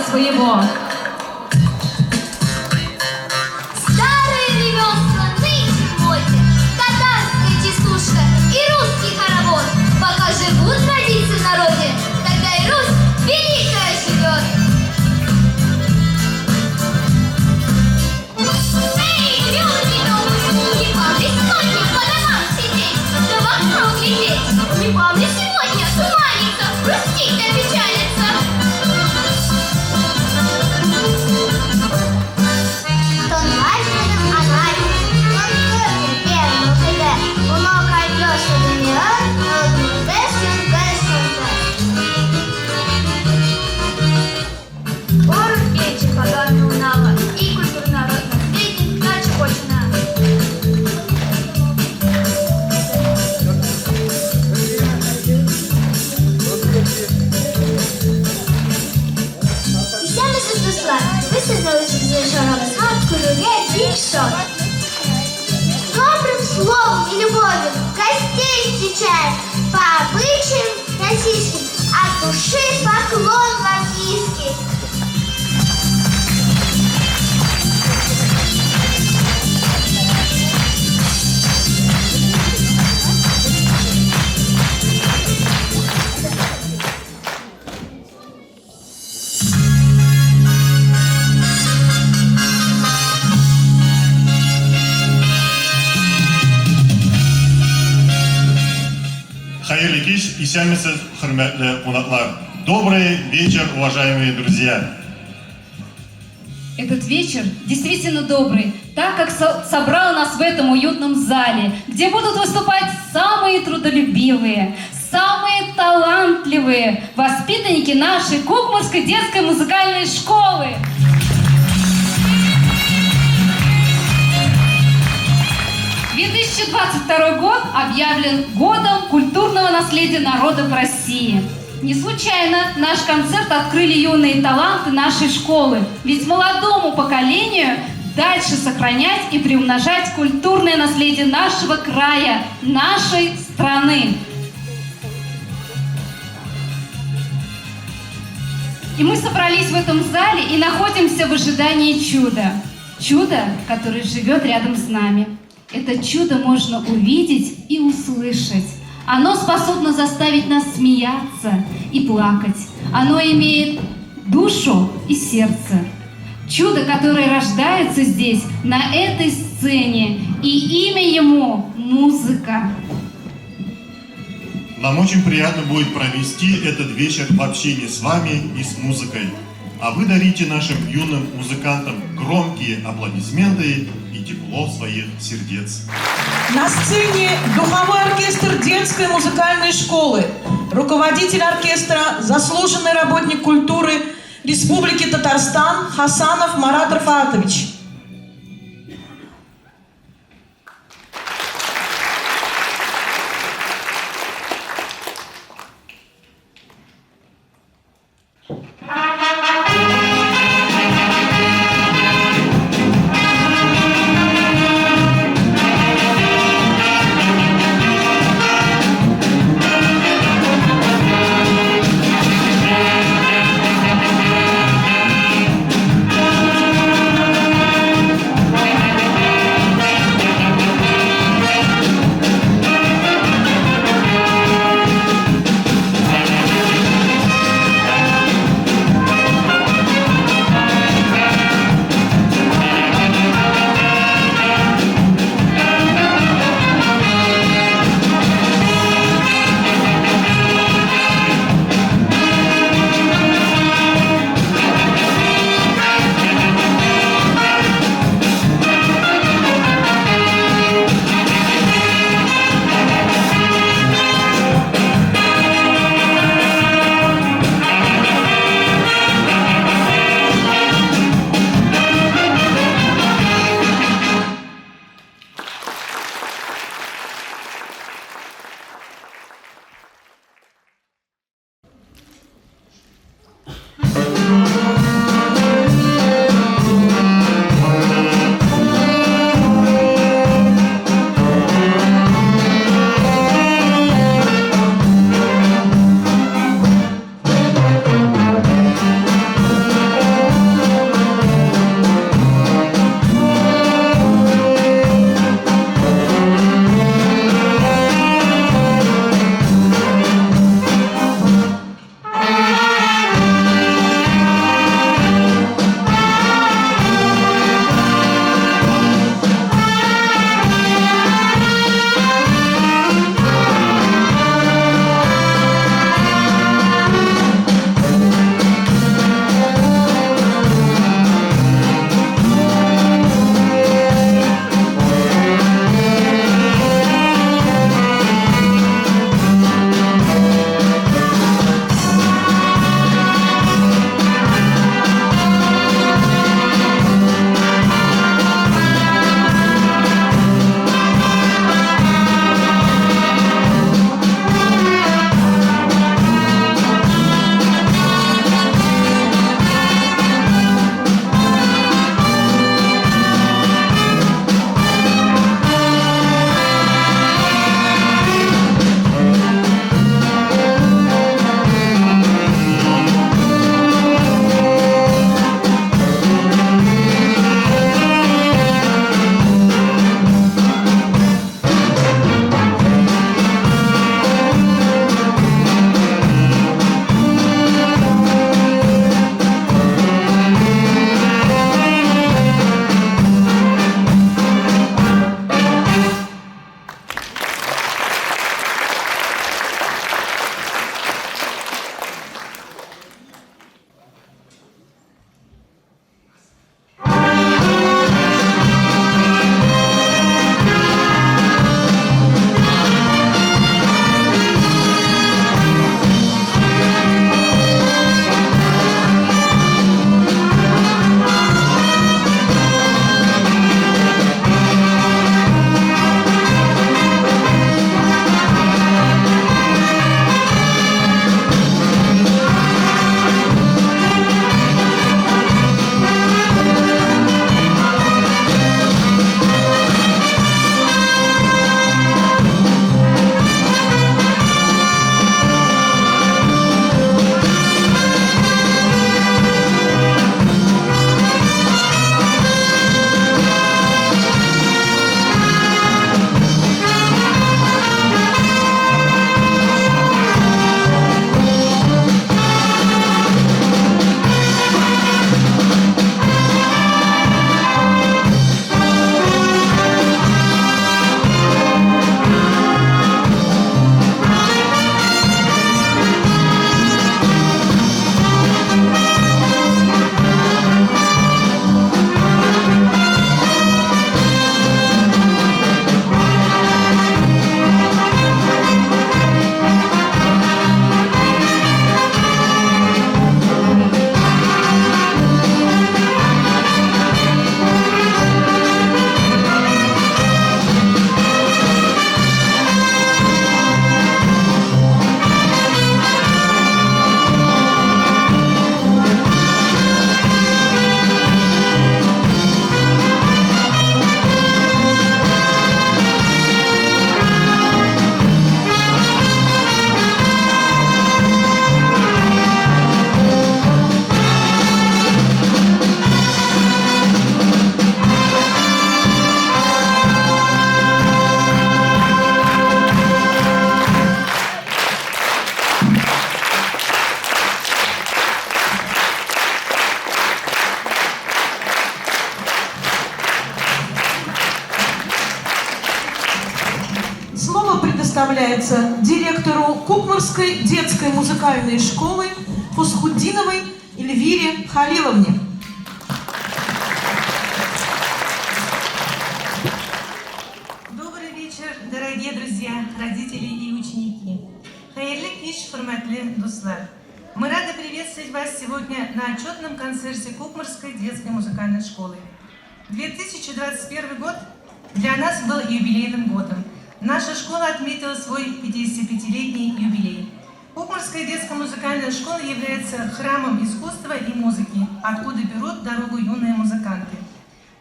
своего. Старые ремесла нынче в моде, татарская тесушка и русский хоровод. Пока живут традиции в народе, тогда и Русь великая живет. Эй, люди добрые, не вам ли сегодня по домам сидеть, да вокруг глядеть? Не вам ли сегодня туманиться, грустить да печалиться? Тон важным анализ, тон тоже первым КД. Умок отдёшь до миллион, но город вечер по доме унала и культурно-народных сведений ночь почина. Весняный Святослав высадилась из вечера сладкую рулет и шот. Добрым словом и любовью гостей встречаем, по обычаям российским, от души поклон вам низкий. Хайырлы кич, исәнмесез, хөрмәтле кунаклар. Добрый вечер, уважаемые друзья. Этот вечер действительно добрый, так как собрал нас в этом уютном зале, где будут выступать самые трудолюбивые, самые талантливые воспитанники нашей Кукмурской детской музыкальной школы. «2022 год объявлен годом культурного наследия народов России. Не случайно наш концерт открыли юные таланты нашей школы, ведь молодому поколению дальше сохранять и приумножать культурное наследие нашего края, нашей страны. И мы собрались в этом зале и находимся в ожидании чуда. Чудо, которое живет рядом с нами. Это чудо можно увидеть и услышать. Оно способно заставить нас смеяться и плакать. Оно имеет душу и сердце. Чудо, которое рождается здесь, на этой сцене, и имя ему – музыка. Нам очень приятно будет провести этот вечер в общении с вами и с музыкой. А вы дарите нашим юным музыкантам громкие аплодисменты и тепло своих сердец. На сцене духовой оркестр детской музыкальной школы, руководитель оркестра, заслуженный работник культуры Республики Татарстан Хасанов Марат Рафаатович. представляется директору Кукмарской детской музыкальной школы Фусхуддиновой Эльвире Халиловне. Добрый вечер, дорогие друзья, родители и ученики. Хайырлы кич, хурматлы дуслар. Мы рады приветствовать вас сегодня на отчетном концерте Кукмарской детской музыкальной школы. 2021 год для нас был юбилейным годом. Наша школа отметила свой 55-летний юбилей. Кукмарская детская музыкальная школа является храмом искусства и музыки, откуда берут дорогу юные музыканты.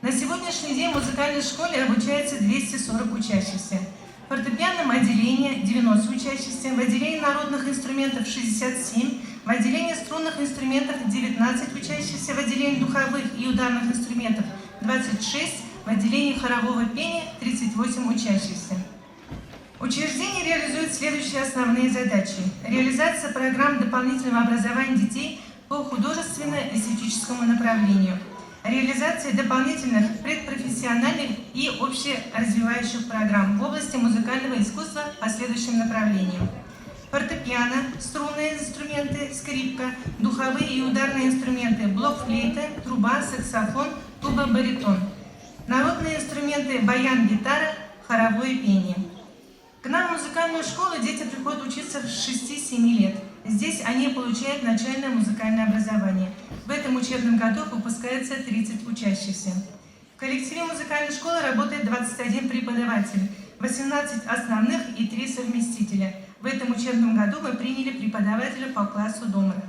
На сегодняшний день в музыкальной школе обучается 240 учащихся. В фортепианном отделении 90 учащихся, в отделении народных инструментов 67, в отделении струнных инструментов 19 учащихся, в отделении духовых и ударных инструментов 26, в отделении хорового пения 38 учащихся. Учреждение реализует следующие основные задачи. Реализация программ дополнительного образования детей по художественно-эстетическому направлению. Реализация дополнительных предпрофессиональных и общеразвивающих программ в области музыкального искусства по следующим направлениям. Фортепиано, струнные инструменты, скрипка, духовые и ударные инструменты, блокфлейта, труба, саксофон, туба-баритон. Народные инструменты, баян, гитара, хоровое пение. К нам в музыкальную школу дети приходят учиться с 6-7 лет. Здесь они получают начальное музыкальное образование. В этом учебном году выпускается 30 учащихся. В коллективе музыкальной школы работает 21 преподаватель, 18 основных и 3 совместителя. В этом учебном году мы приняли преподавателя по классу домара.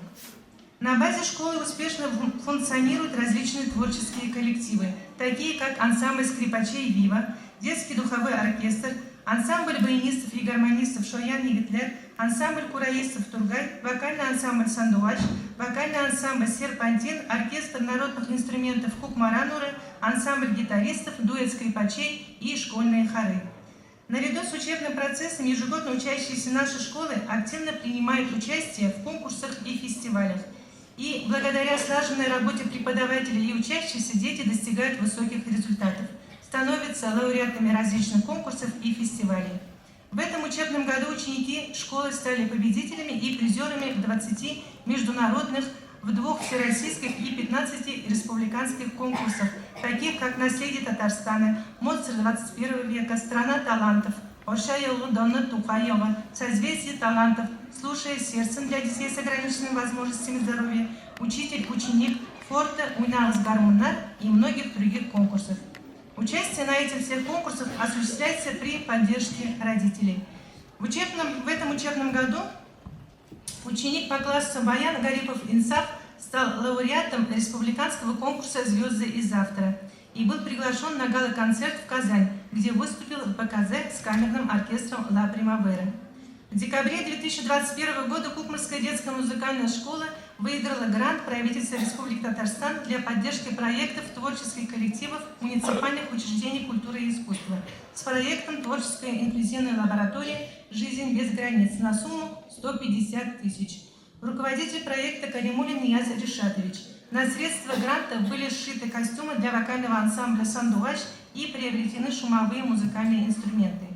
На базе школы успешно функционируют различные творческие коллективы, такие как ансамбль скрипачей «Вива», детский духовой оркестр, ансамбль баянистов и гармонистов «Шоян Егитлер», ансамбль кураистов «Тургай», вокальный ансамбль «Сандуач», вокальный ансамбль «Серпантин», оркестр народных инструментов «Кукмарануры», ансамбль гитаристов, дуэт скрипачей и школьные хоры. Наряду с учебным процессом ежегодно учащиеся нашей школы активно принимают участие в конкурсах и фестивалях. И благодаря слаженной работе преподавателей и учащихся дети достигают высоких результатов, становятся лауреатами различных конкурсов и фестивалей. В этом учебном году ученики школы стали победителями и призерами в 20 международных, в 2 всероссийских и 15 республиканских конкурсах, таких как «Наследие Татарстана», «Моцарт 21 века», «Страна талантов», «Оршаялу Донна Тухаева», «Созвездие талантов», «Слушая сердцем» для детей с ограниченными возможностями здоровья, «Учитель, ученик», «Форте», «Уйналас Гармунар» и многих других конкурсов. Участие на этих всех конкурсах осуществляется при поддержке родителей. В этом учебном году ученик по классу баян Гарипов Инсаф стал лауреатом республиканского конкурса «Звезды из завтра» и был приглашен на гала-концерт в Казань, где выступил в БКЗ с камерным оркестром «Ла Примавера». В декабре 2021 года Кукмарская детская музыкальная школа выиграла грант правительства Республики Татарстан для поддержки проектов творческих коллективов муниципальных учреждений культуры и искусства с проектом «Творческая инклюзивная лаборатория. Жизнь без границ» на сумму 150 тысяч. Руководитель проекта Каримулин Нияз Решатович. На средства гранта были сшиты костюмы для вокального ансамбля «Сандуач» и приобретены шумовые музыкальные инструменты.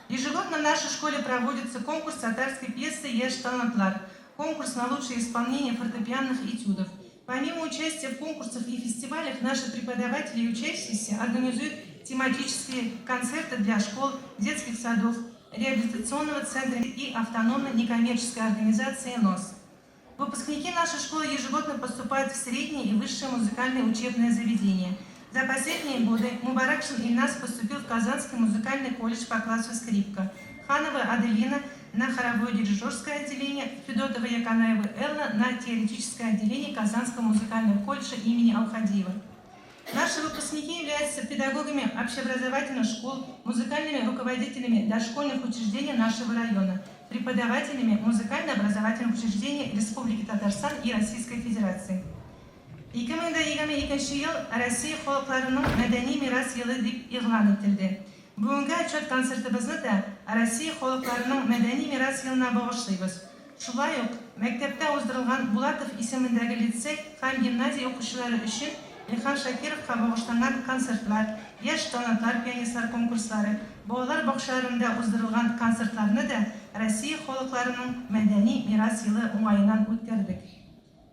Ежегодно в нашей школе проводится конкурс татарской пьесы «Еш талантлар», конкурс на лучшее исполнение фортепианных этюдов. Помимо участия в конкурсах и фестивалях, наши преподаватели и учащиеся организуют тематические концерты для школ, детских садов, реабилитационного центра и автономной некоммерческой организации НОС. Выпускники нашей школы ежегодно поступают в средние и высшие музыкальные учебные заведения. За последние годы Мубаракшин Ильнас поступил в Казанский музыкальный колледж по классу скрипка, Ханова Аделина на хоровое дирижерское отделение, Федотова Яканаева Элла на теоретическое отделение Казанского музыкального колледжа имени Алхадиева. Наши выпускники являются педагогами общеобразовательных школ, музыкальными руководителями дошкольных учреждений нашего района, преподавателями музыкально-образовательных учреждений Республики Татарстан и Российской Федерации. 2022 yıl Россия халыкларының мәдәни мирас елы дип игълан ителде. Бүгенге отчет концертыбызны да Россия халыкларының мәдәни мирас елына багышлыйбыз. Шулай ук мәктәптә уздырылган Булатов исемендәге лицей һәм гимназия укучылары өчен Илһам Шакировка багышланган концертлар, яшь талантлар пианистлар конкурслары, балалар бакчаларында уздырылган концертларны да Россия халыкларының мәдәни мирас елы уңаеннан үткәрдек.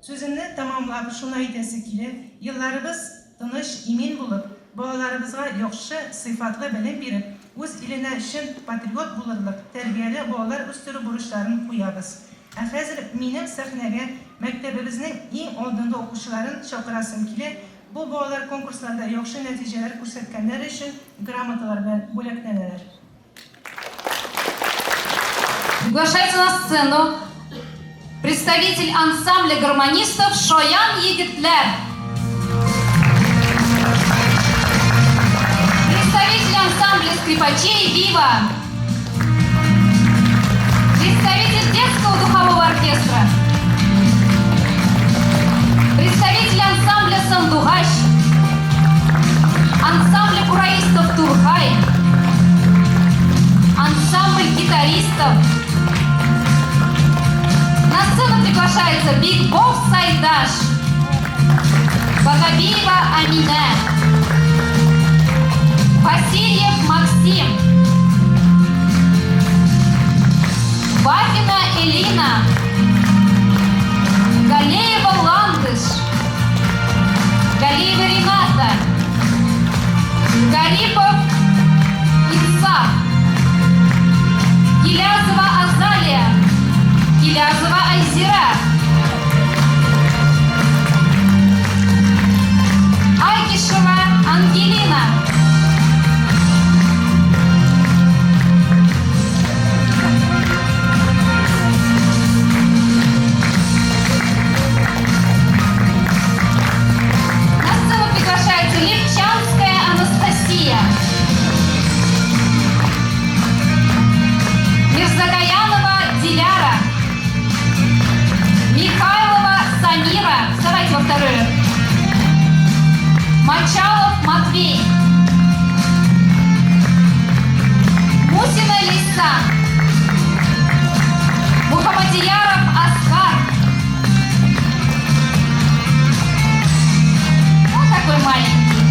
Сүземне тамамлап шуны әйтәсе килә, елларыбыз тыныч, имин булып, балаларыбызга яхшы, сыйфатлы белем биреп, үз иленә чын патриот булырлык, тәрбияле балалар үстерү бурычларын куябыз. Ә хәзер минем сәхнәгә мәктәбебезнең иң алдынгы укучыларын чакырасым килә. Бу балалар конкурсларда яхшы нәтиҗәләр күрсәткәннәр өчен грамоталар белән бүләкләнәләр. Приглашается на сцену представитель ансамбля гармонистов Шоян Егитлер. Представитель ансамбля скрипачей Вива. Представитель детского духового оркестра. Представитель ансамбля Сандугач. Ансамбля кураистов Турхай. Ансамбль гитаристов. На сцену приглашается Биг Босс Сайдаш, Багабиева Амина, Васильев Максим, Бабина Элина, Галеева Ландыш, Галеева Рената, Гарипов Исаак, Гилязова Азалия, Гилязова Айзира, Агишева Ангелина, на сцену приглашается Левчанская Анастасия, Мирзагаянова Диляра, Михайлова Самира, вставайте во вторую, Мочалов Матвей, Мусина Лиса, Мухаммадияров Аскар, вот такой маленький,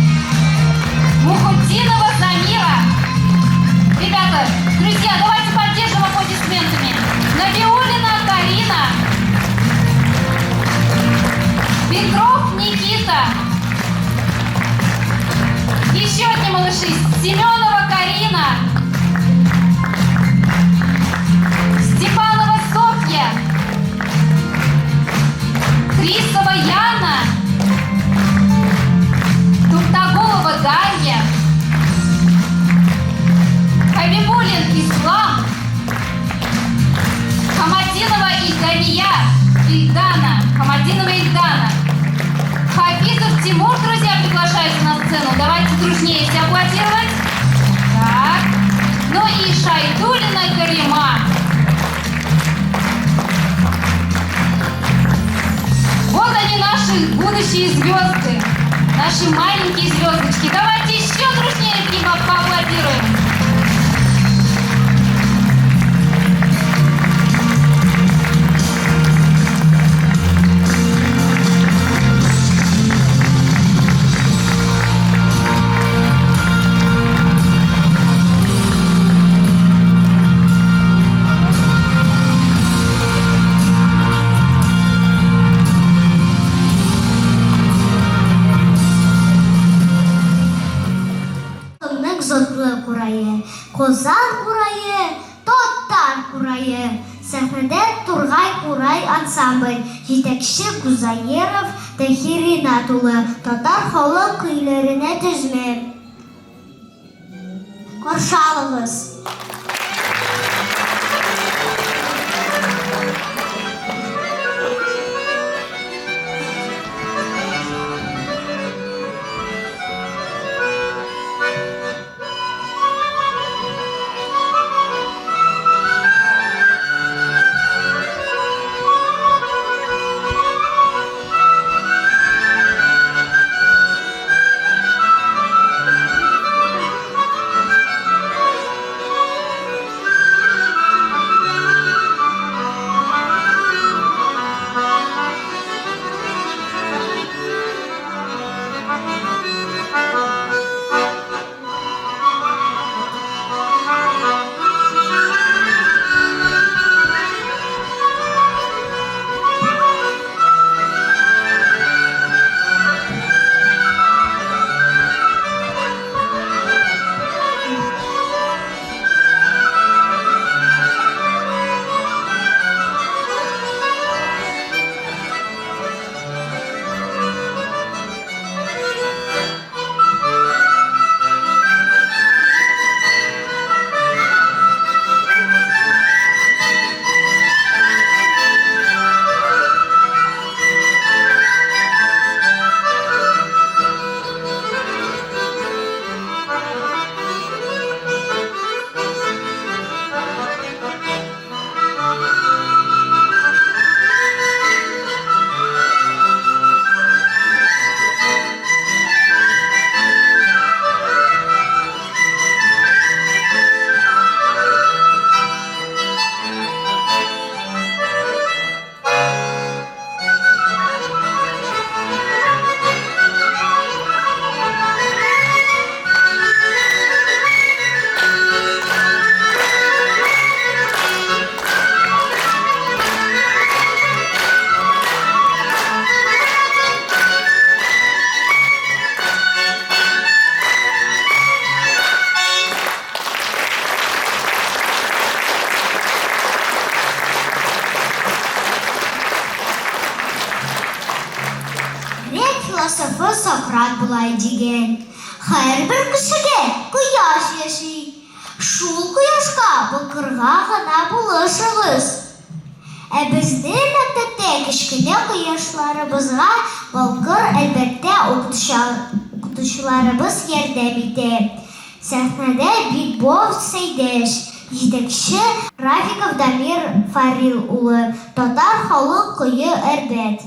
Мухутдинова Замира. Ребята, друзья, давайте поддержим аплодисментами. Набиуллина Карина, Петров Никита, еще одни малыши, Семенова Карина, Степанова Софья, Крисова Яна, Туптагулова Дарья, Хабибулин Ислам, Хамадинова Ильдана, Хамадинова Ильдана, Хафизов Тимур, друзья, приглашаются на сцену. Давайте дружнее все аплодировать. Так. Ну и Шайдулина Карима. Вот они, наши будущие звезды, наши маленькие звездочки. Давайте еще дружнее к ним поаплодируем. Козар курае, Тоттар курае. Сәхнәдә Тургай курай ансамбль, җитәкче Гузаеров Тәхирина тулы татар халык көйләренә тезмә. Каршы алыгыз. философы Сократ булай деген. Һәрбер кешегә кояш яши. Шул кояшка бакырга гына булышыгыз. Ә безнең мәктәптә кечкенә кояшларыбызга балкыр әлбәттә укытучыларыбыз ярдәм итә. Сәхнәдә Бикбов Сәйдәш, җитәкче Рафиков Дамир Фарил улы, татар халык көе әрбәт.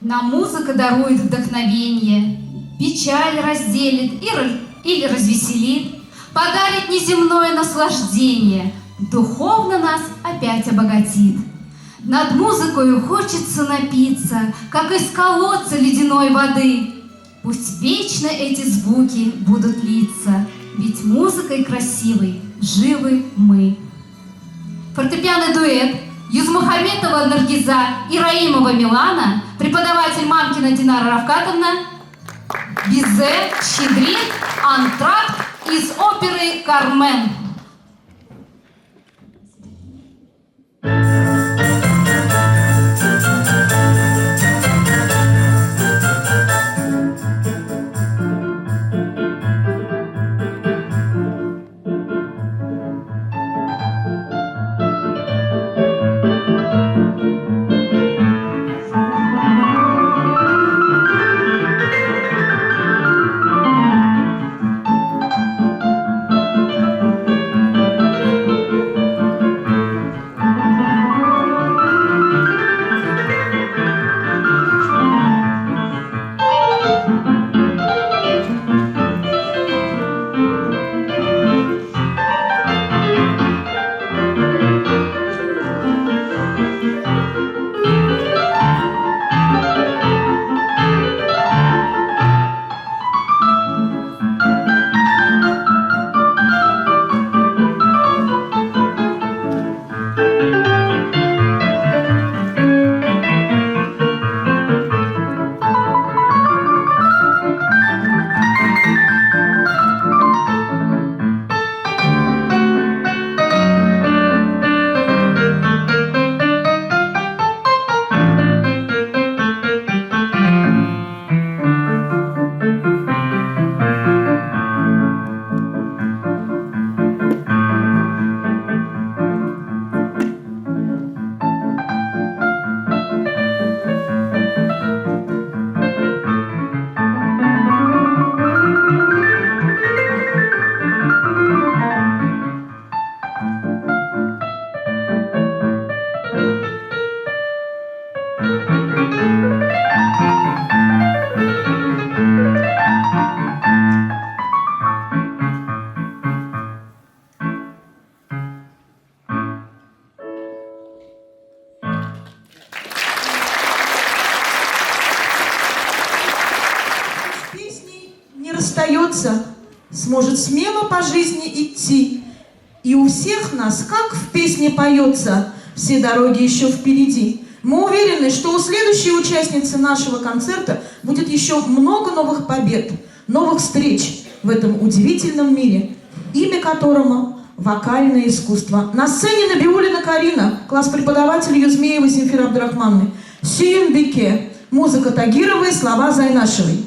Нам музыка дарует вдохновение, печаль разделит или развеселит, подарит неземное наслаждение, духовно нас опять обогатит. Над музыкою хочется напиться, как из колодца ледяной воды. Пусть вечно эти звуки будут литься, ведь музыкой красивой живы мы. Фортепианный дуэт Юзмухаметова Наргиза и Раимова Милана, преподаватель Мамкина Динара Равкатовна, Бизе, Щедрин, антракт из оперы «Кармен». Расстается, сможет смело по жизни идти. И у всех нас, как в песне поется, все дороги еще впереди. Мы уверены, что у следующей участницы нашего концерта будет еще много новых побед, новых встреч в этом удивительном мире, имя которому вокальное искусство. На сцене Набиуллина Карина, класс преподавателя Юзмеевой Земфиры Абдрахмановны. Сюин Бике, музыка Тагировой, слова Зайнашевой.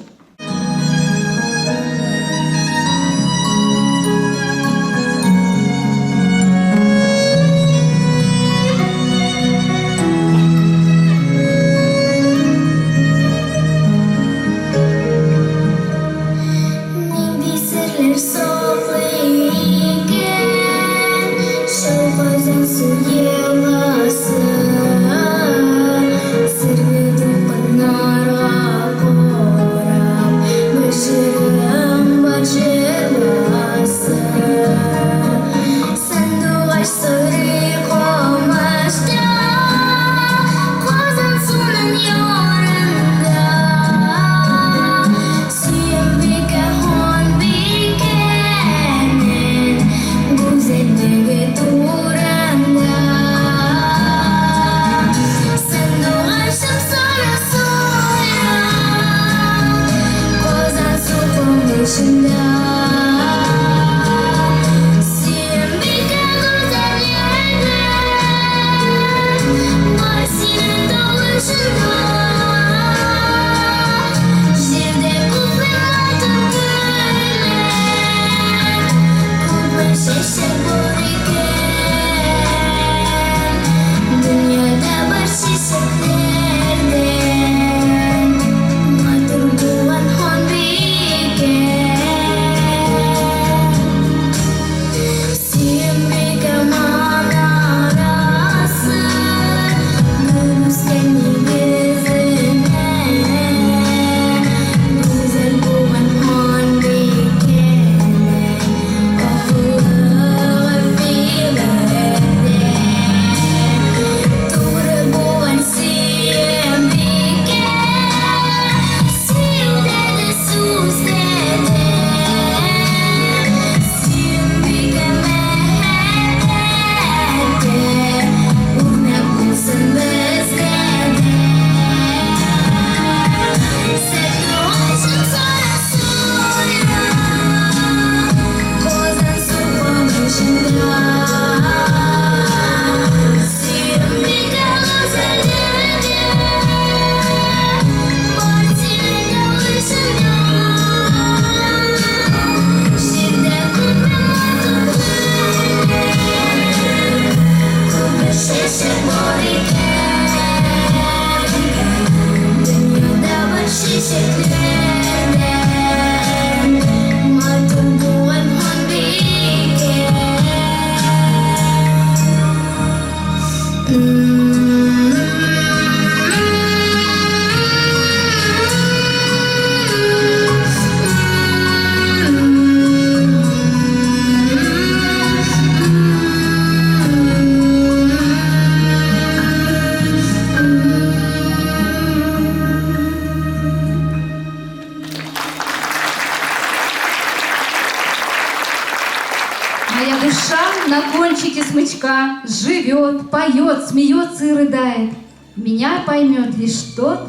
Моя душа на кончике смычка живет, поет, смеется и рыдает. Меня поймет лишь тот,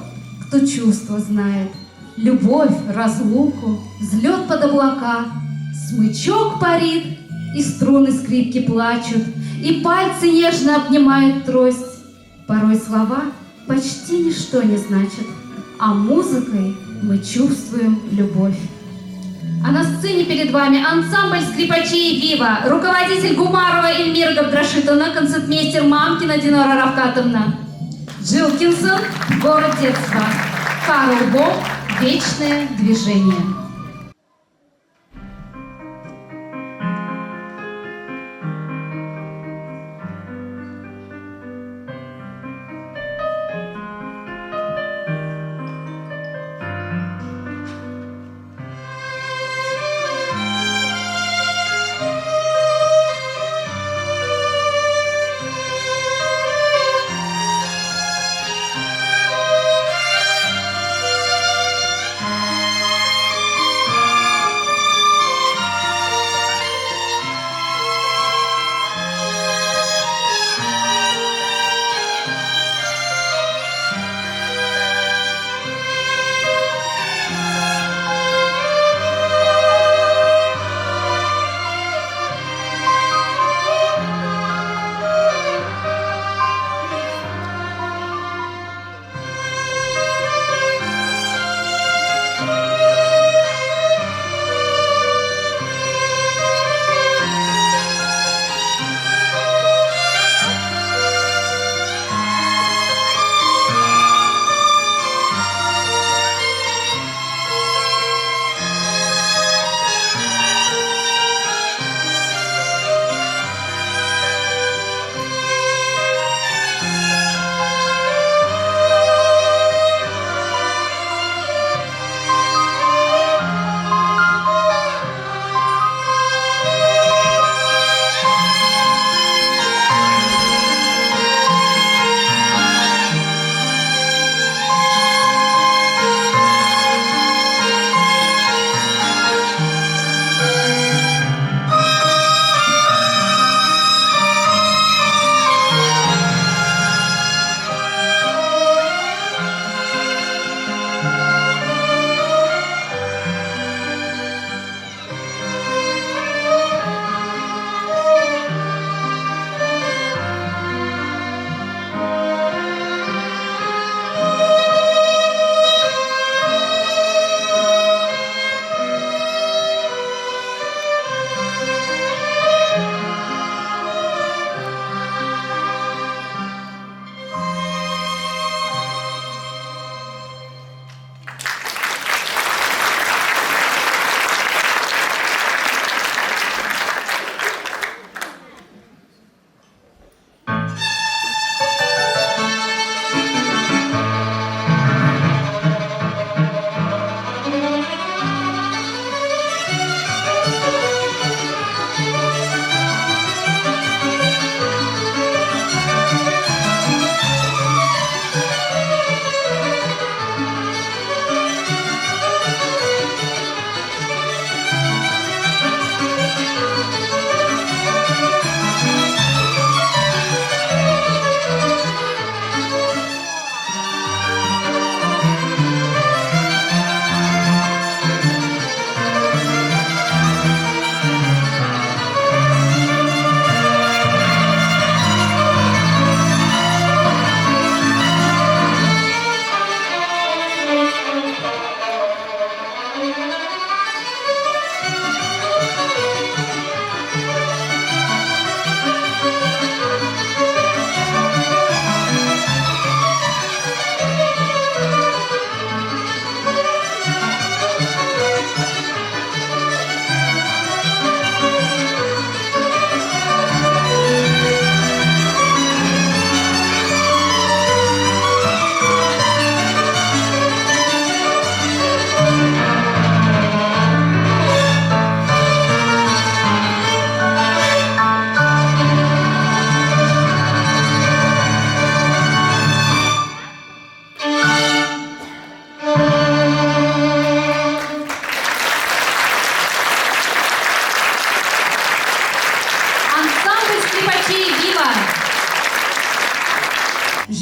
кто чувства знает. Любовь, разлуку, взлет под облака. Смычок парит, и струны скрипки плачут, и пальцы нежно обнимают трость. Порой слова почти ничто не значат, а музыкой мы чувствуем любовь. А на сцене перед вами ансамбль скрипачей «Вива», руководитель Гумарова Эльмира Габдрашитовна, концертмейстер Мамкина Динора Равкатовна, Джилкинсон «Город детства», Карл Бог «Вечное движение».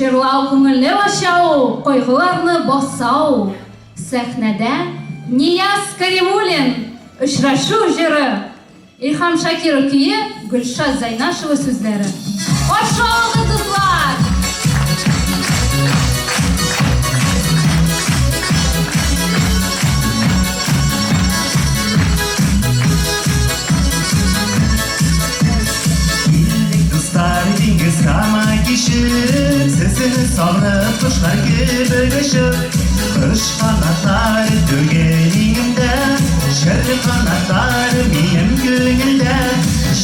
Жырлау күңелне ачау, кайгыларны басау. Сәхнәдә Нияз Каримуллин, очрашу җыры. Илһам Шакиров көе, Гөлшат Зайнашева сүзләре. Каршы алыгыз, дуслар! Dostlar dingiz kama kişip Sesini savrıp kuşlar gibi göçüp Kış kanatları dögenimde Şerri kanatları benim gönülde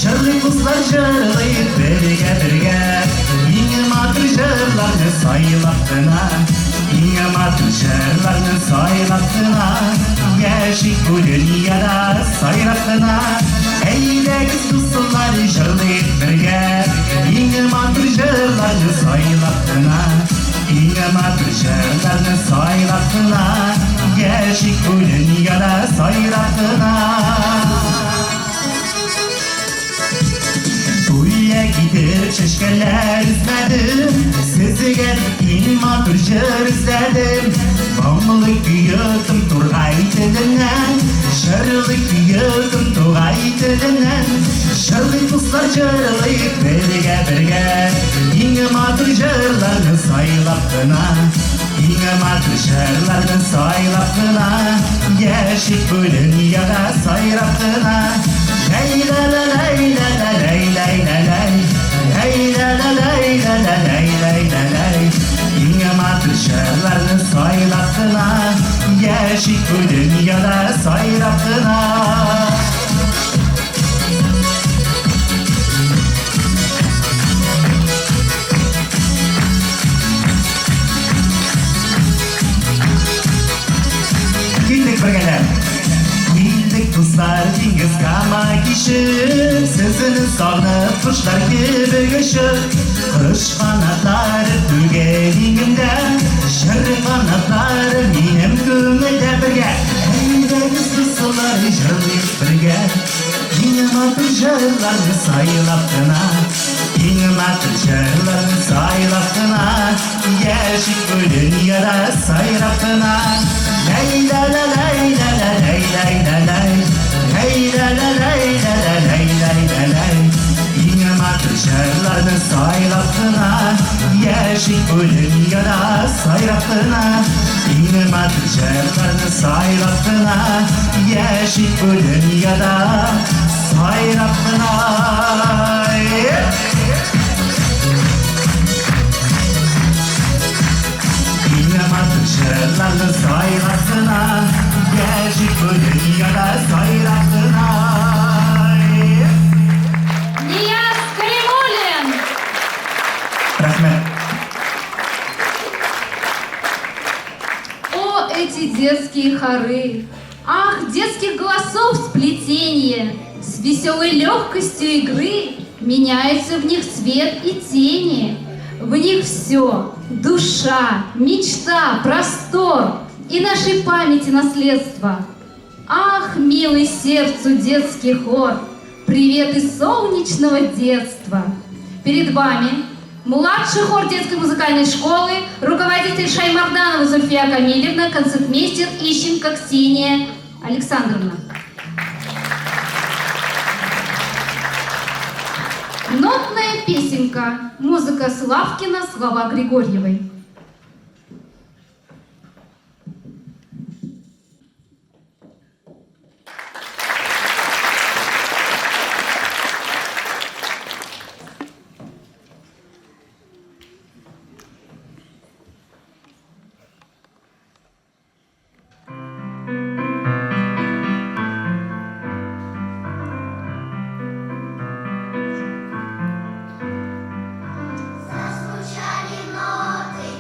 Şerri kuşlar jırlayıp birge Yine matır jırlarını sayılaktına Yine matır jırlarını sayılaktına Yaşık bu dünyada sayılaktına Eyle kız kızlar jırlayıp birge Yine matır jırlarını sayılaktına Yine matır jırlarını sayılaktına Yaşık bu dünyada sayılaktına Uyuya gidip çeşkeler izledim Siziga in matır jır izledim Bağımlılık yıldım Turgay tilinden Şarılık yıldım Turgay tilinden Şarlık kızlar jırlayıp birge Yine matır jırlarını sayılaktına Yine matır jırlarını sayılaktına Yaşık bu dünyada sayılaktına Lay la la lay la la lay lay la lay Lay la la lay la la lay lay la lay Yine matır jırlarını sayılaktına Yaşık bu dünyada sayılaktına Gittik birgeler Gittik kızlar dingiz kama kişip Sesini sağlıp kuşlar gibi göçüp Kış kanatları tügenimde Şerri kanatları benim gönülde birge Eyle kız kızlar jırlayıp birge Yine matır jırlarını sayılaktına Yine matır jırlarını sayılaktına Yaşık bu dünyada sayılaktına Lay la la lay la la lay lay la lay Lay la la lay la la lay lay la lay Yine matır jırlarını sayılaktına Yaşık bu dünyada sayılaktına Yine matır jırlarını sayılaktına Yaşık bu dünyada sayılaktına Yine matır jırlarını sayılaktına Yaşık bu dünyada sayılaktına Нияз Каримуллин! Рахмет. О, эти детские хоры! Ах, детских голосов сплетение! С веселой легкостью игры меняется в них цвет и тени. В них все – душа, мечта, простор и нашей памяти наследство. Ах, милый сердцу детский хор, привет из солнечного детства. Перед вами младший хор детской музыкальной школы, руководитель Шаймарданова Зульфия Камилевна, концертмейстер Ищенко Ксения Александровна. Нотная песенка. Музыка Славкина, слова Григорьевой. Зазвучали ноты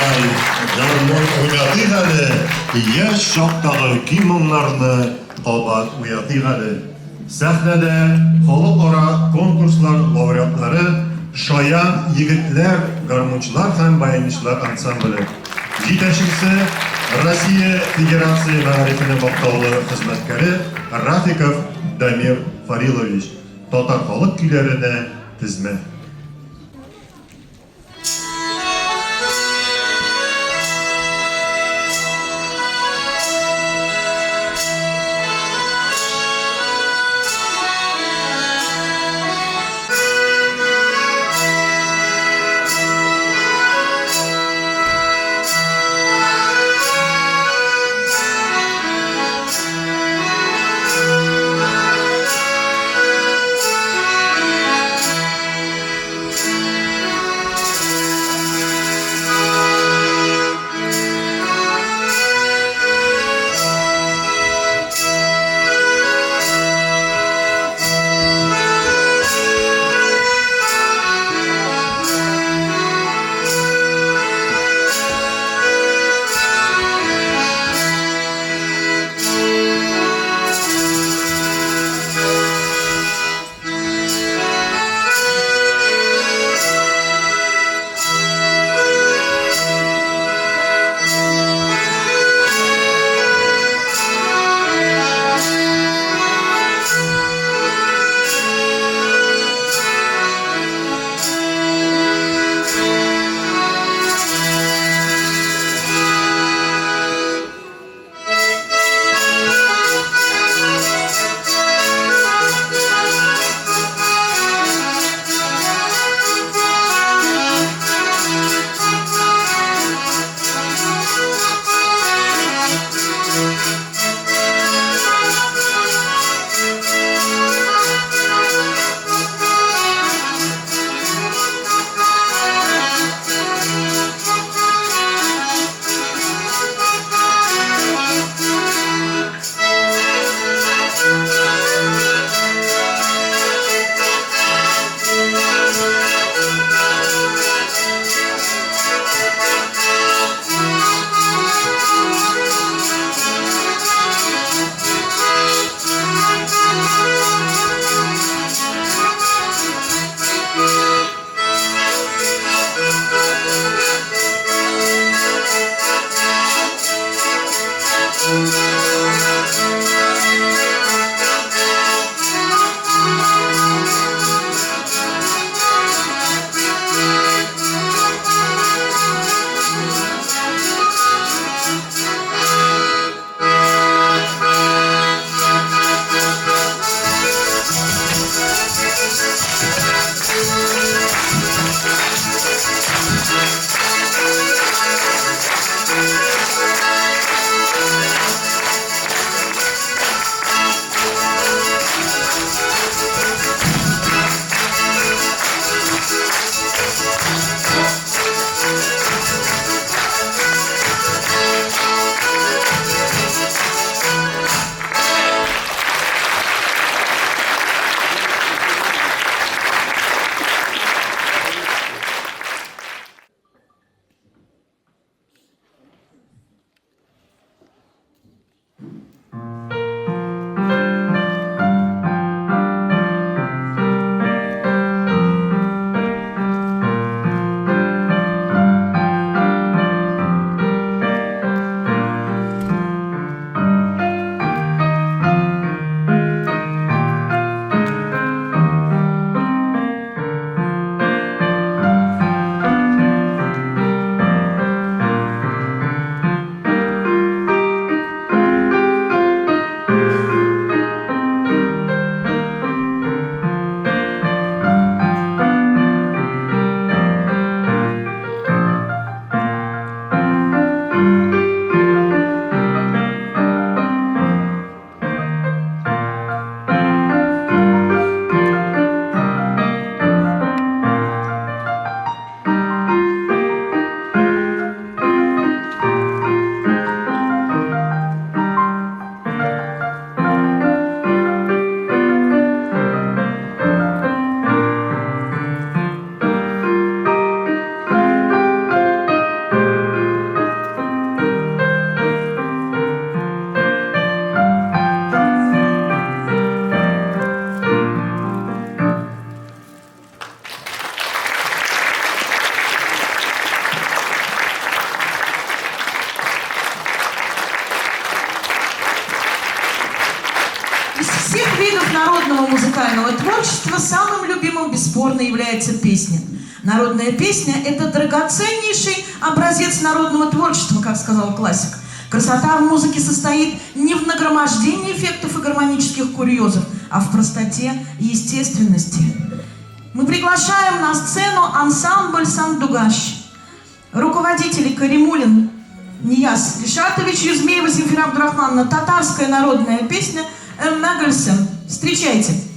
Ай, гармон уятыйк әле, яшь чактагы гимннарны кабат уятыйк әле. Сәхнәдә халыкара конкурслар лауреатлары Шаян егетләр, гармунчылар һәм баянчылар ансамбле. Җитәкчесе Россия Федерация мәгарифенең мактаулы хезмәткәре Рафиков Дамир Фарилович. Татар халык көйләренә тезмә. самым любимым бесспорно является песня. Народная песня – это драгоценнейший образец народного творчества, как сказал классик. Красота в музыке состоит не в нагромождении эффектов и гармонических курьезов, а в простоте и естественности. Мы приглашаем на сцену ансамбль «Сандугаш». Руководители Каримулин Нияз Ришатович, Юзмеева Земфира Абдурахмановна, татарская народная песня «Эммегельсен». Встречайте!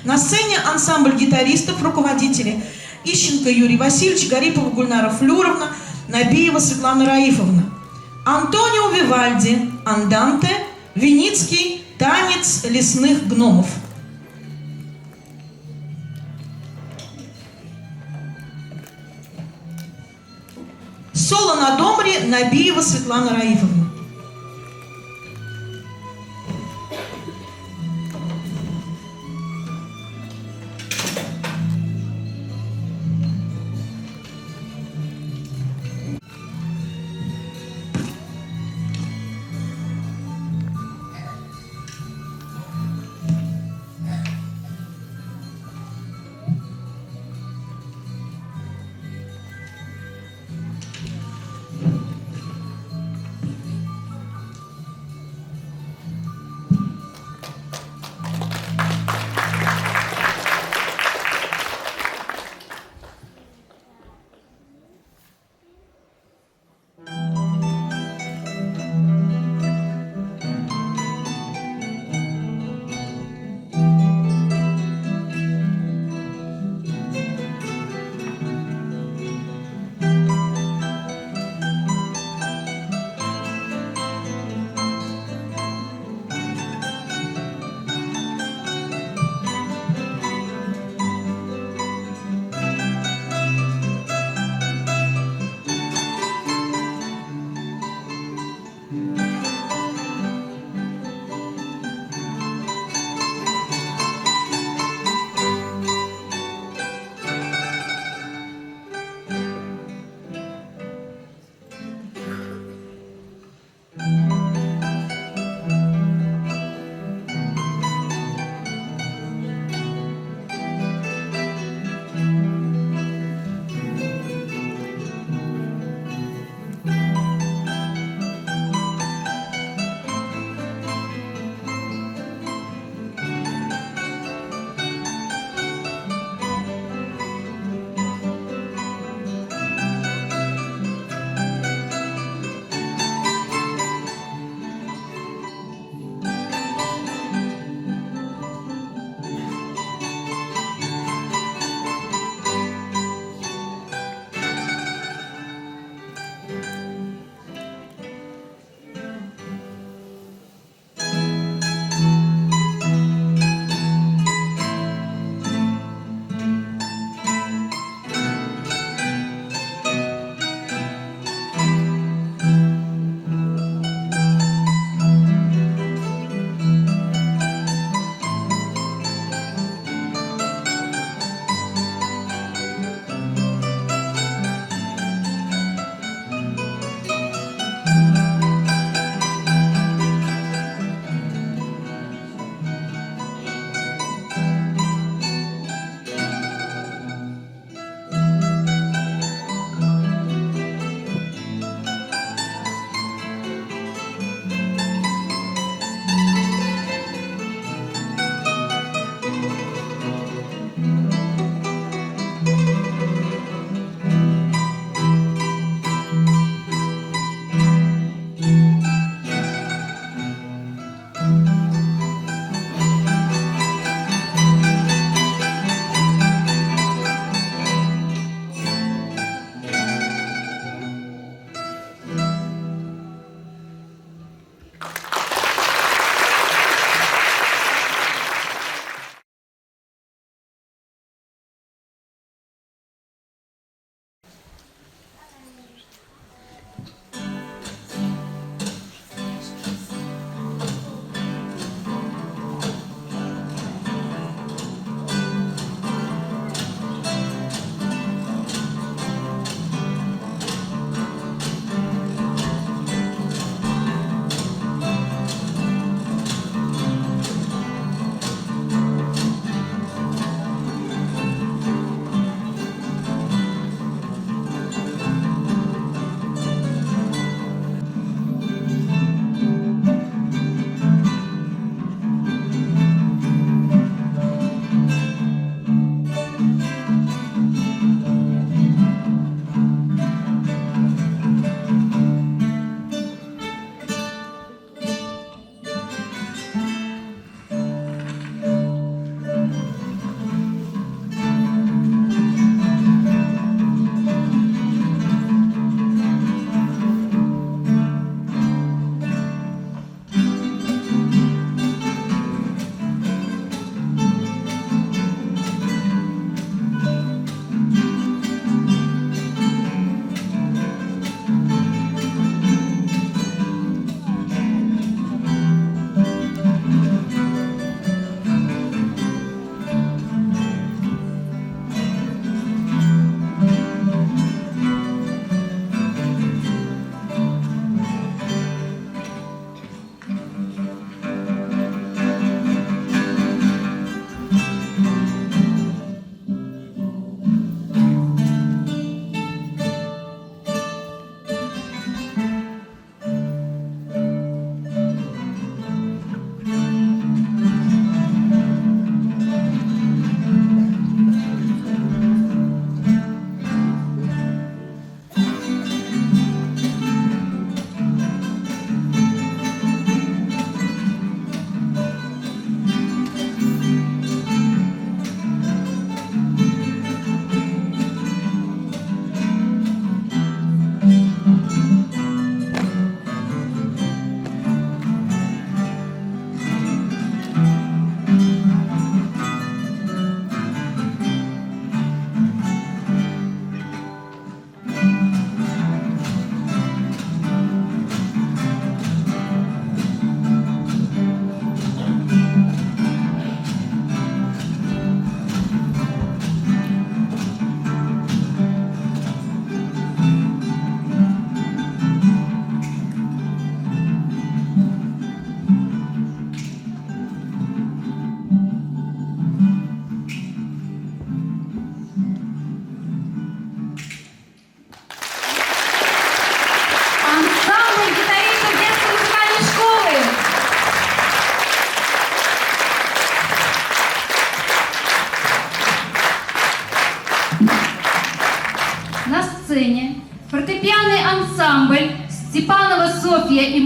На сцене ансамбль гитаристов, руководители Ищенко Юрий Васильевич, Гарипова Гульнара Флюровна, Набиева Светлана Раифовна. Антонио Вивальди, Анданте, Виницкий, танец лесных гномов. Соло на домре Набиева Светлана Раифовна.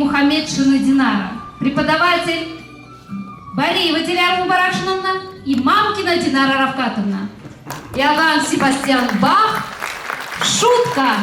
Мухаммедшина Динара, преподаватель Бариева Диляра Мубаракшиновна и Мамкина Динара Равкатовна. Иоганн Себастьян Бах. Шутка.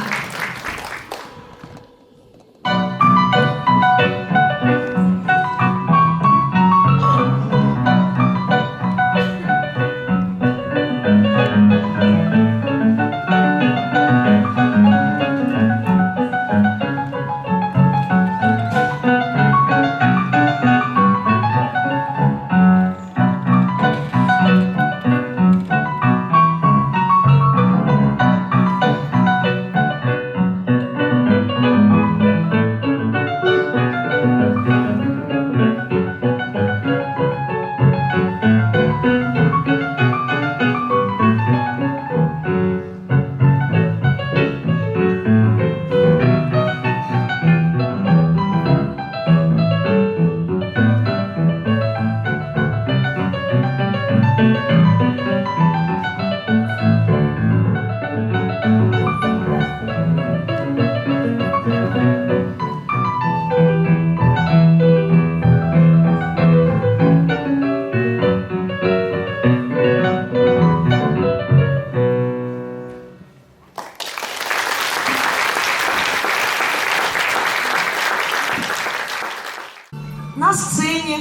На сцене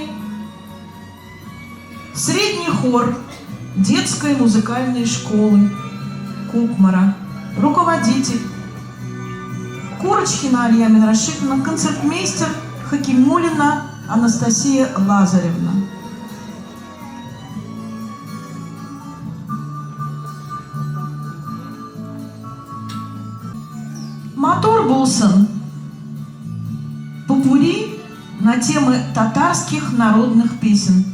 средний хор детской музыкальной школы Кукмара, руководитель Курочкина Альямина Рашидовна, концертмейстер Хакимуллина Анастасия Лазаревна. Мотор Булсон. Попурри на темы татарских народных песен.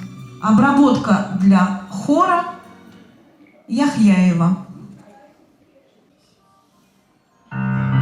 Обработка для хора Яхьяева. Her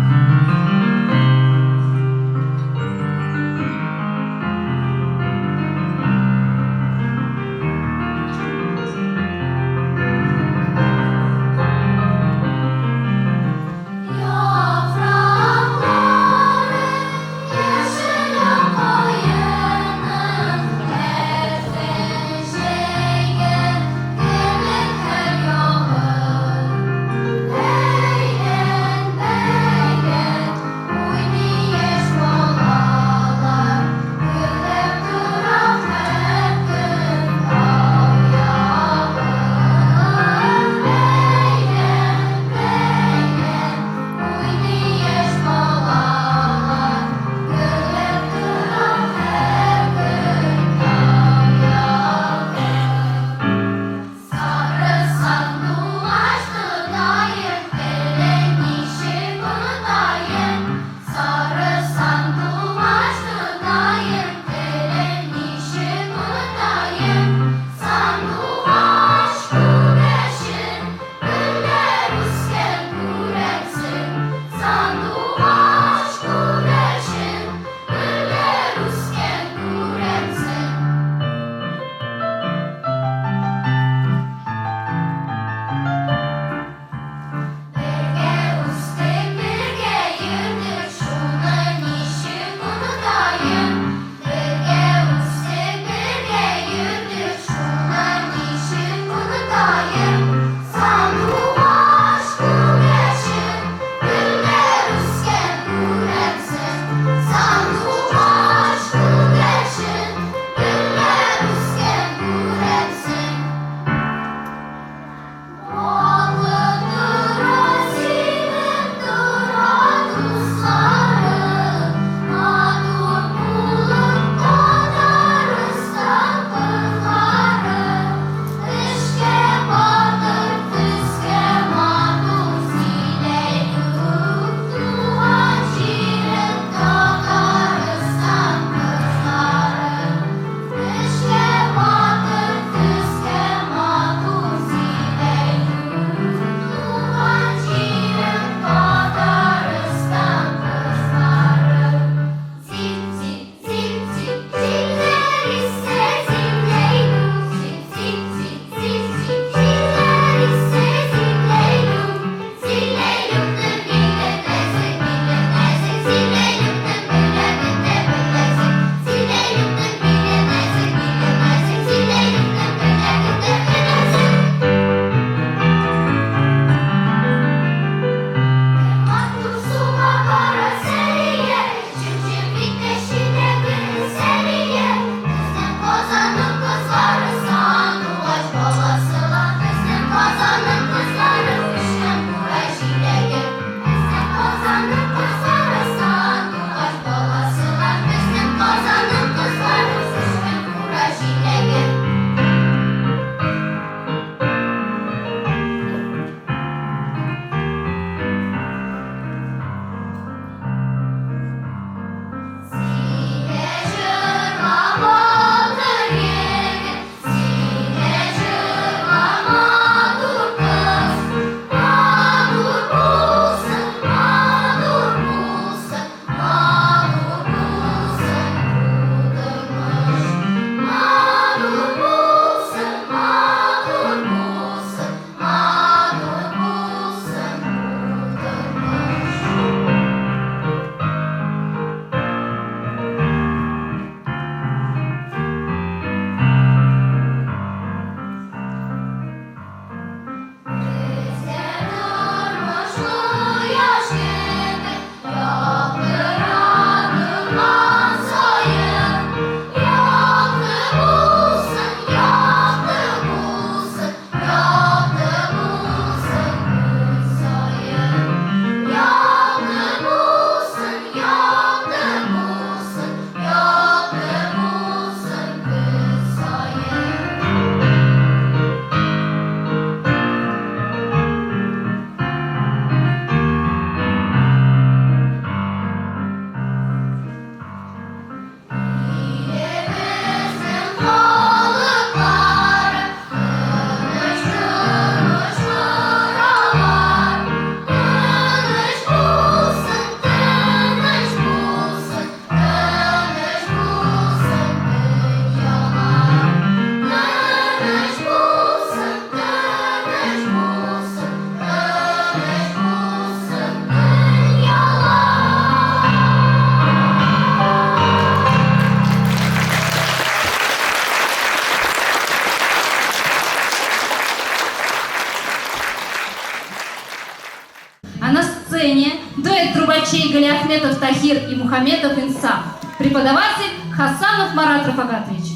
Ахметов Тахир и Мухамедов Инсам. Преподаватель Хасанов Марат Рафагатович.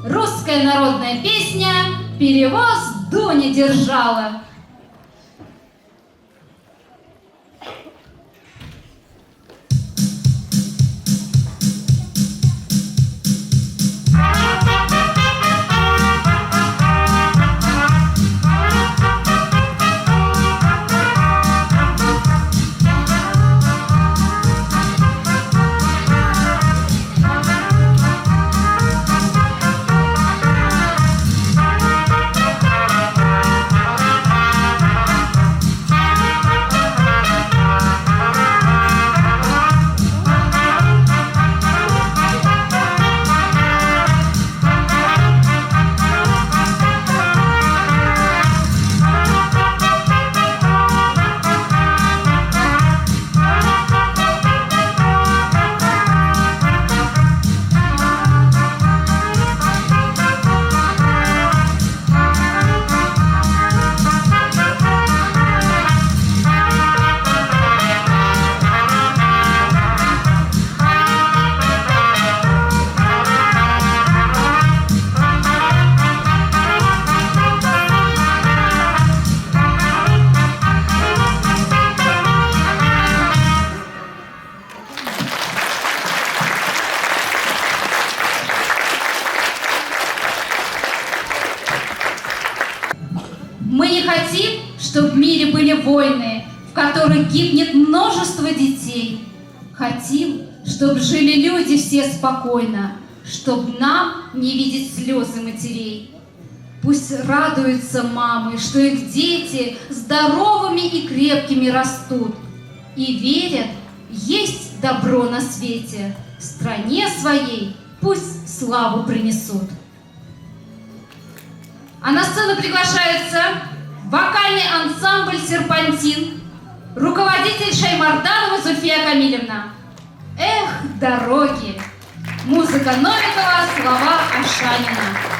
Русская народная песня «Перевоз Дуня держала». Мы не хотим, чтобы в мире были войны, в которых гибнет множество детей. Хотим, чтобы жили люди все спокойно, чтобы нам не видеть слезы матерей. Пусть радуются мамы, что их дети здоровыми и крепкими растут и верят, есть добро на свете, стране своей пусть славу принесут. А на сцену приглашается вокальный ансамбль «Серпантин», руководитель Шаймарданова Зульфия Камилевна. Эх, дороги! Музыка Новикова, слова Ашанина.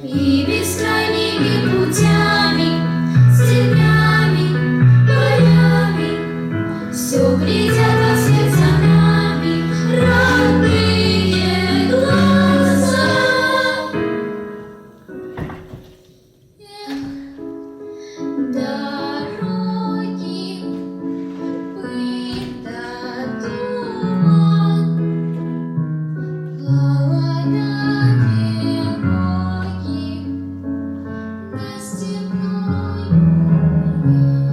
И бескрайними путями, степями, полями все глядят во вслед за нами родные глаза. Дороги, пыль да туман, холода тревоги на степной поляне.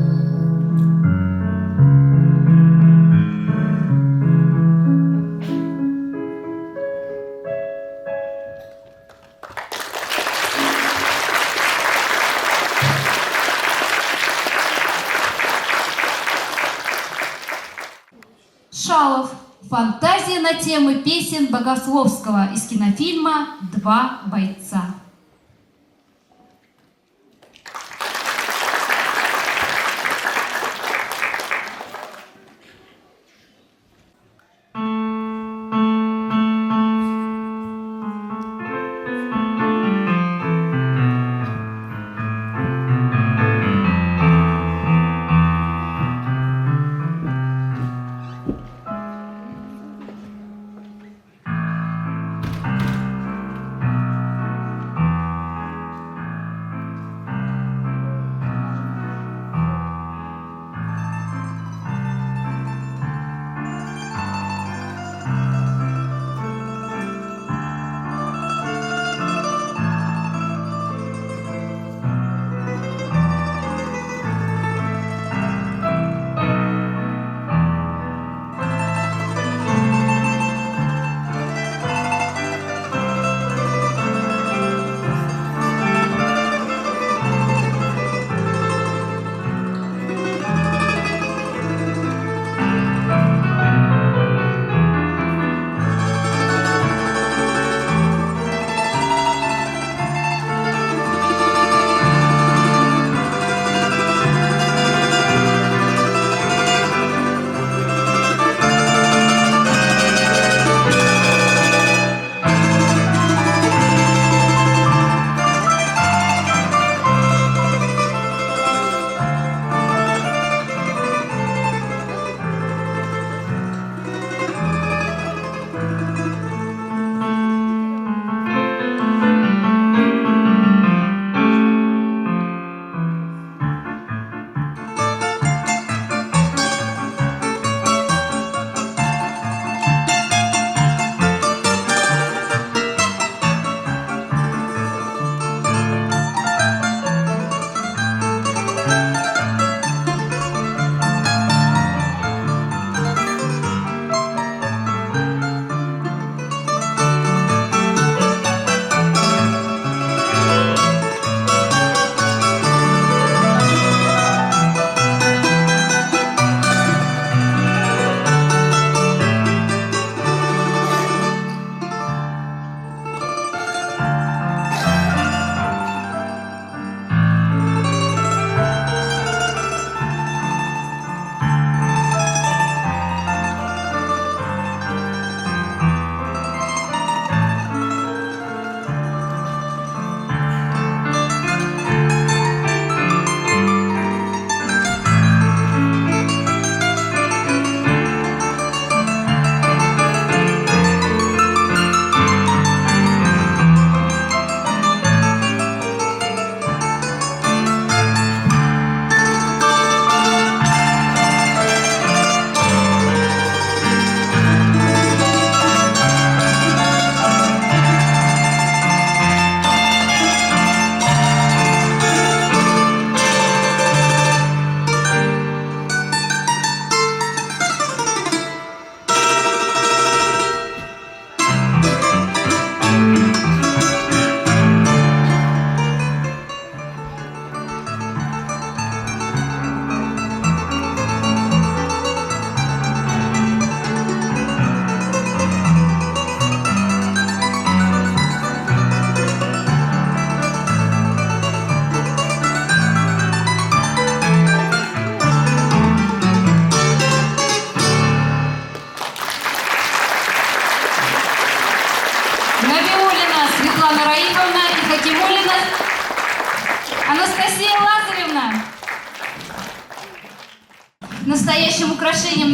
Шалов. Фантазия на темы песен Богословского из кинофильма «Два бойца».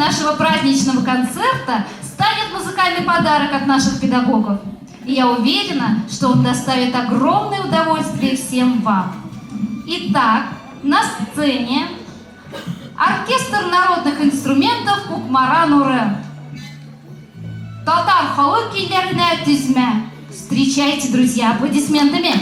нашего праздничного концерта станет музыкальный подарок от наших педагогов. И я уверена, что он доставит огромное удовольствие всем вам. Итак, на сцене оркестр народных инструментов Кукмаран Урем. Татар халык көйләренә тезмә. Встречайте, друзья, аплодисментами.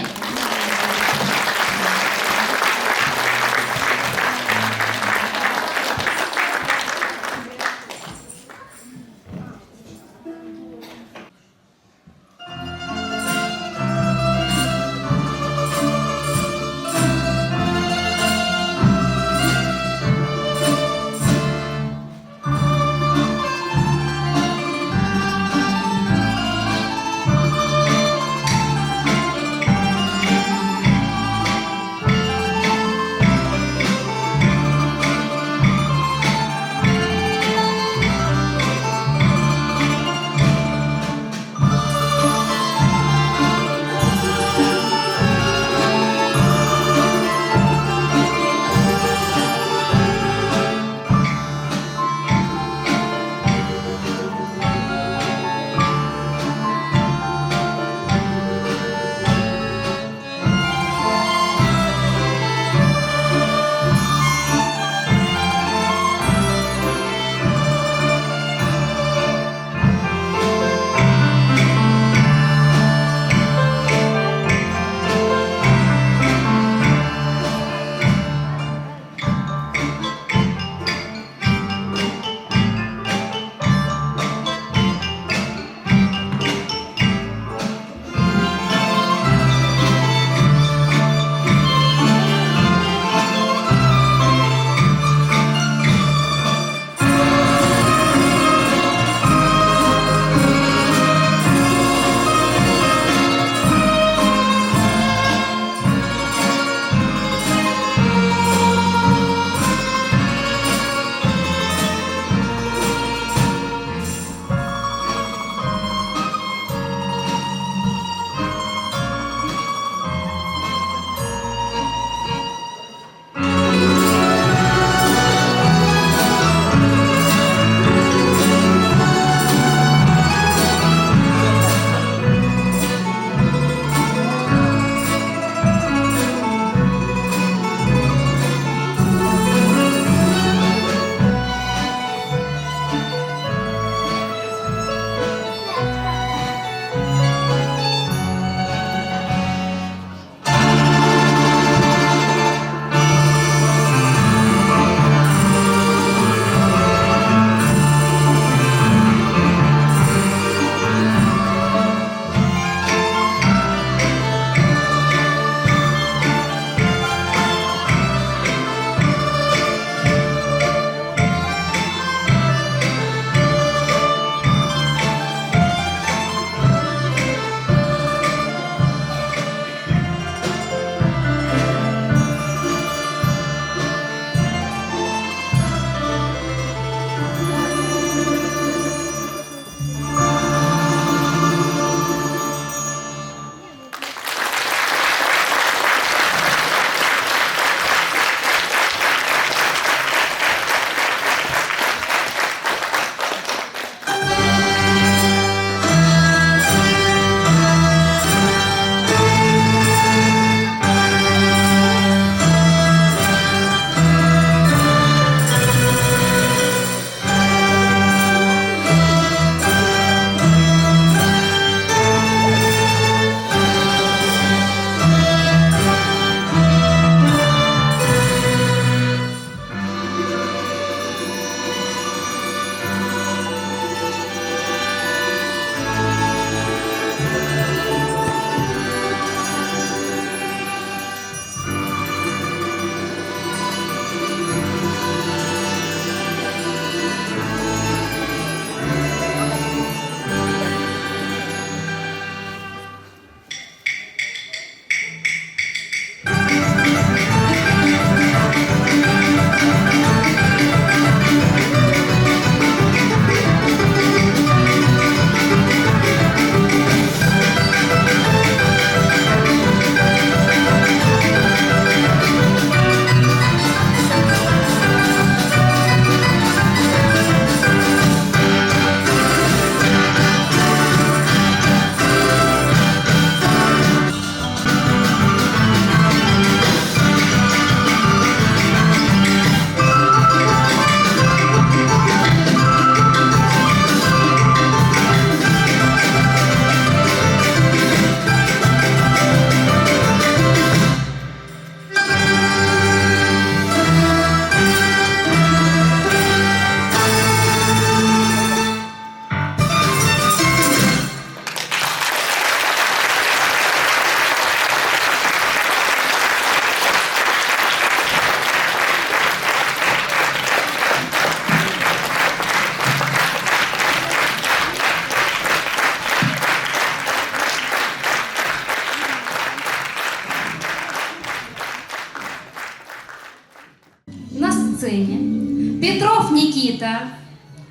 сцене. Петров Никита,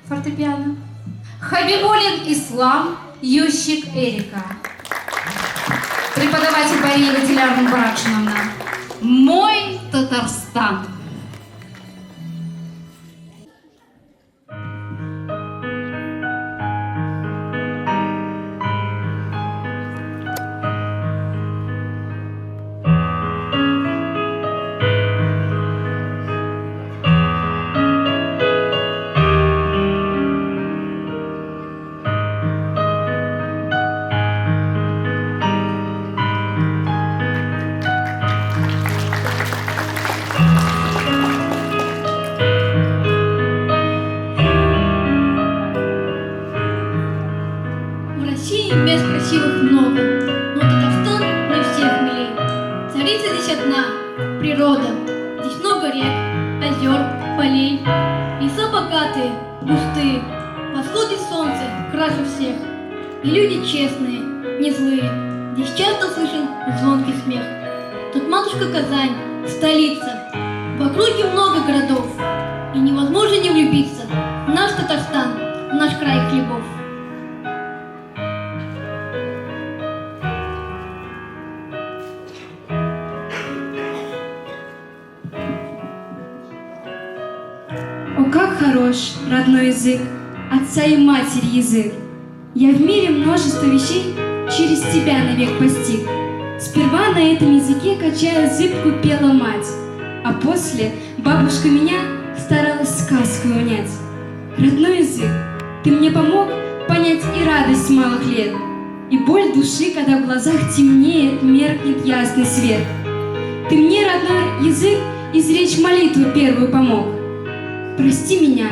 фортепиано. Хабибулин Ислам, Ющик Эрика. Преподаватель Бариева Диляна Баракшиновна. Мой Татарстан. В России мест красивых много, но Татарстан для всех милей. Царица здесь одна, природа. Здесь много рек, озер, полей. Леса богатые, густые. Восходит солнце краше всех. И люди честные, не злые. Здесь часто слышен звонкий смех. Тут матушка Казань, столица. В округе много городов. И невозможно не влюбиться в наш Татарстан, в наш край хлебов. О, как хорош родной язык, отца и матери язык. Я в мире множество вещей через тебя навек постиг. Сперва на этом языке, качая зыбку, пела мать, а после бабушка меня старалась сказкой унять. Родной язык, ты мне помог понять и радость малых лет, и боль души, когда в глазах темнеет, меркнет ясный свет. Ты мне, родной язык, изречь молитву первую помог. Прости меня,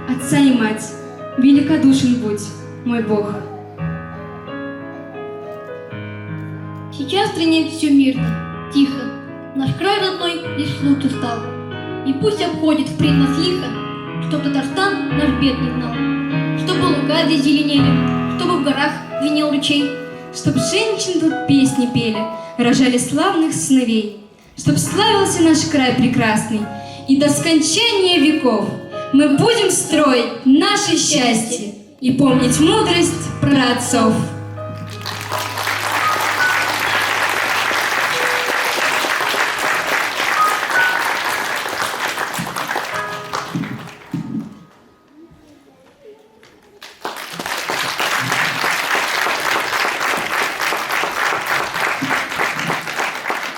отца и мать, великодушен будь, мой Бог. Сейчас в стране все мирно, тихо. Наш край родной лишь лучше стал. И пусть обходит впредь нас лихо, чтоб Татарстан наш бедный знал. Чтобы луга здесь зеленели, чтобы в горах звенел ручей. Чтоб женщин тут песни пели, рожали славных сыновей. Чтоб славился наш край прекрасный, и до скончания веков мы будем строить наше счастье и помнить мудрость праотцов.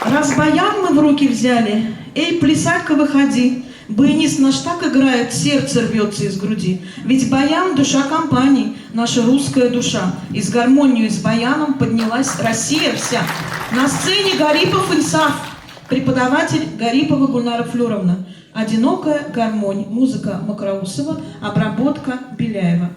Раз баян мы в руки взяли, эй, плясать-ка выходи. Баянист наш так играет, сердце рвется из груди. Ведь баян — душа компании, наша русская душа. И с гармонией, с баяном поднялась Россия вся. На сцене Гарипов Инсаф, преподаватель Гарипова Гульнара Флюровна. «Одинокая гармонь», музыка Макроусова, обработка Беляева.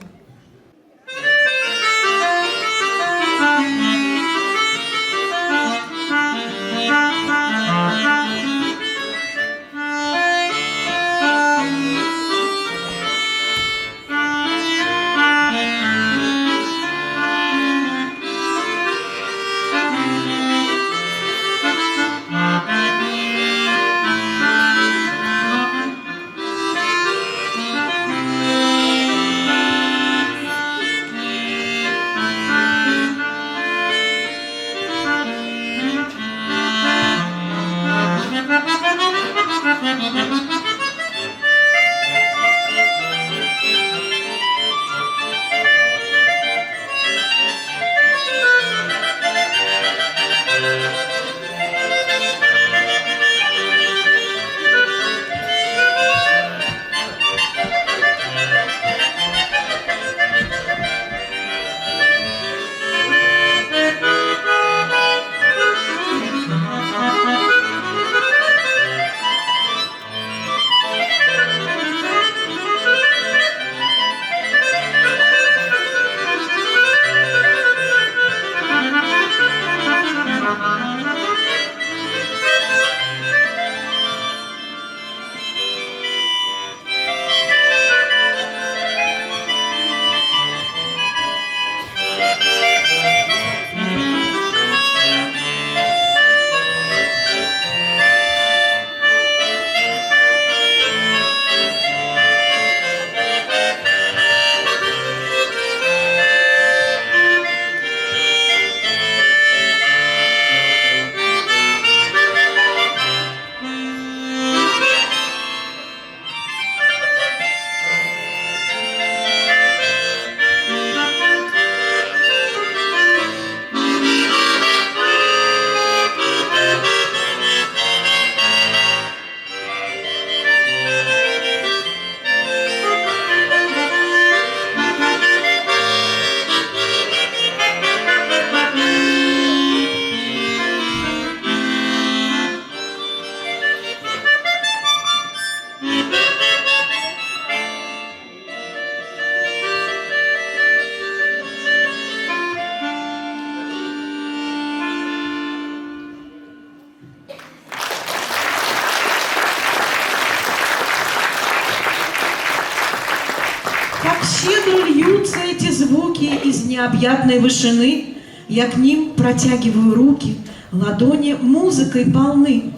Как щедро льются эти звуки из необъятной вышины, я к ним протягиваю руки, ладони музыкой полны.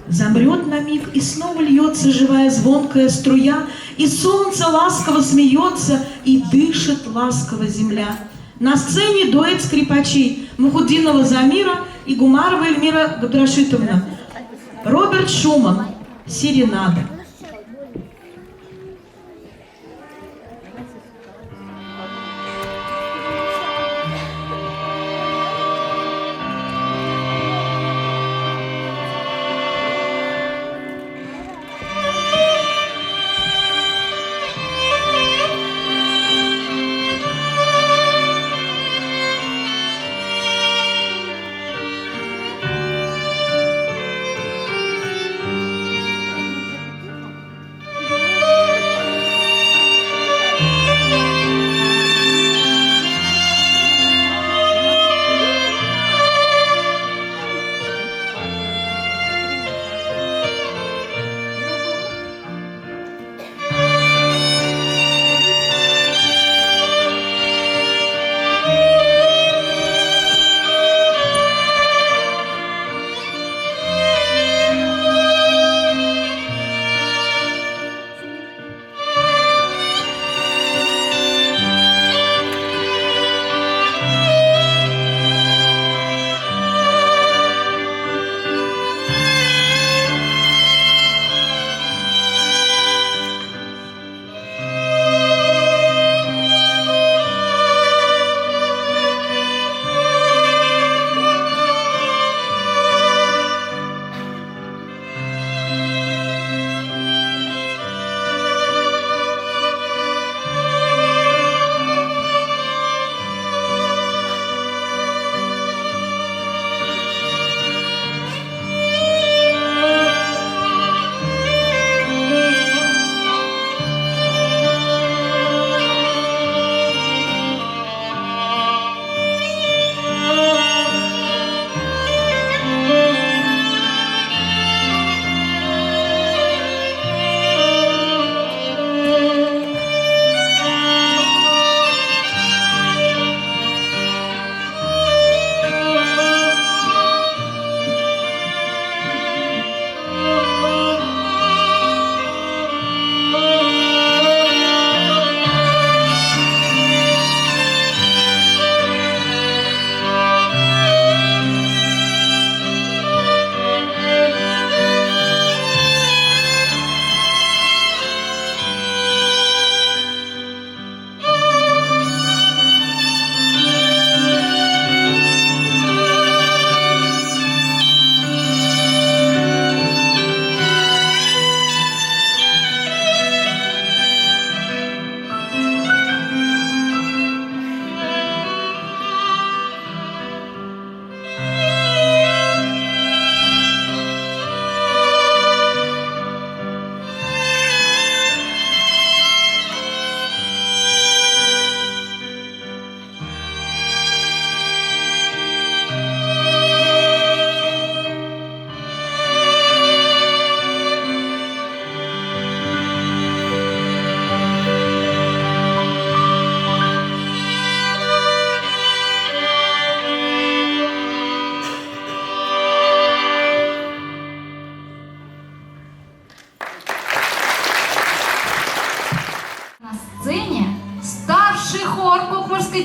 Замрет на миг, и снова льется живая звонкая струя, и солнце ласково смеется, и дышит ласково земля. На сцене дуэт скрипачей Мухуддинова Замира и Гумарова Эльмира Габдрашитовна. Роберт Шуман. Серенада.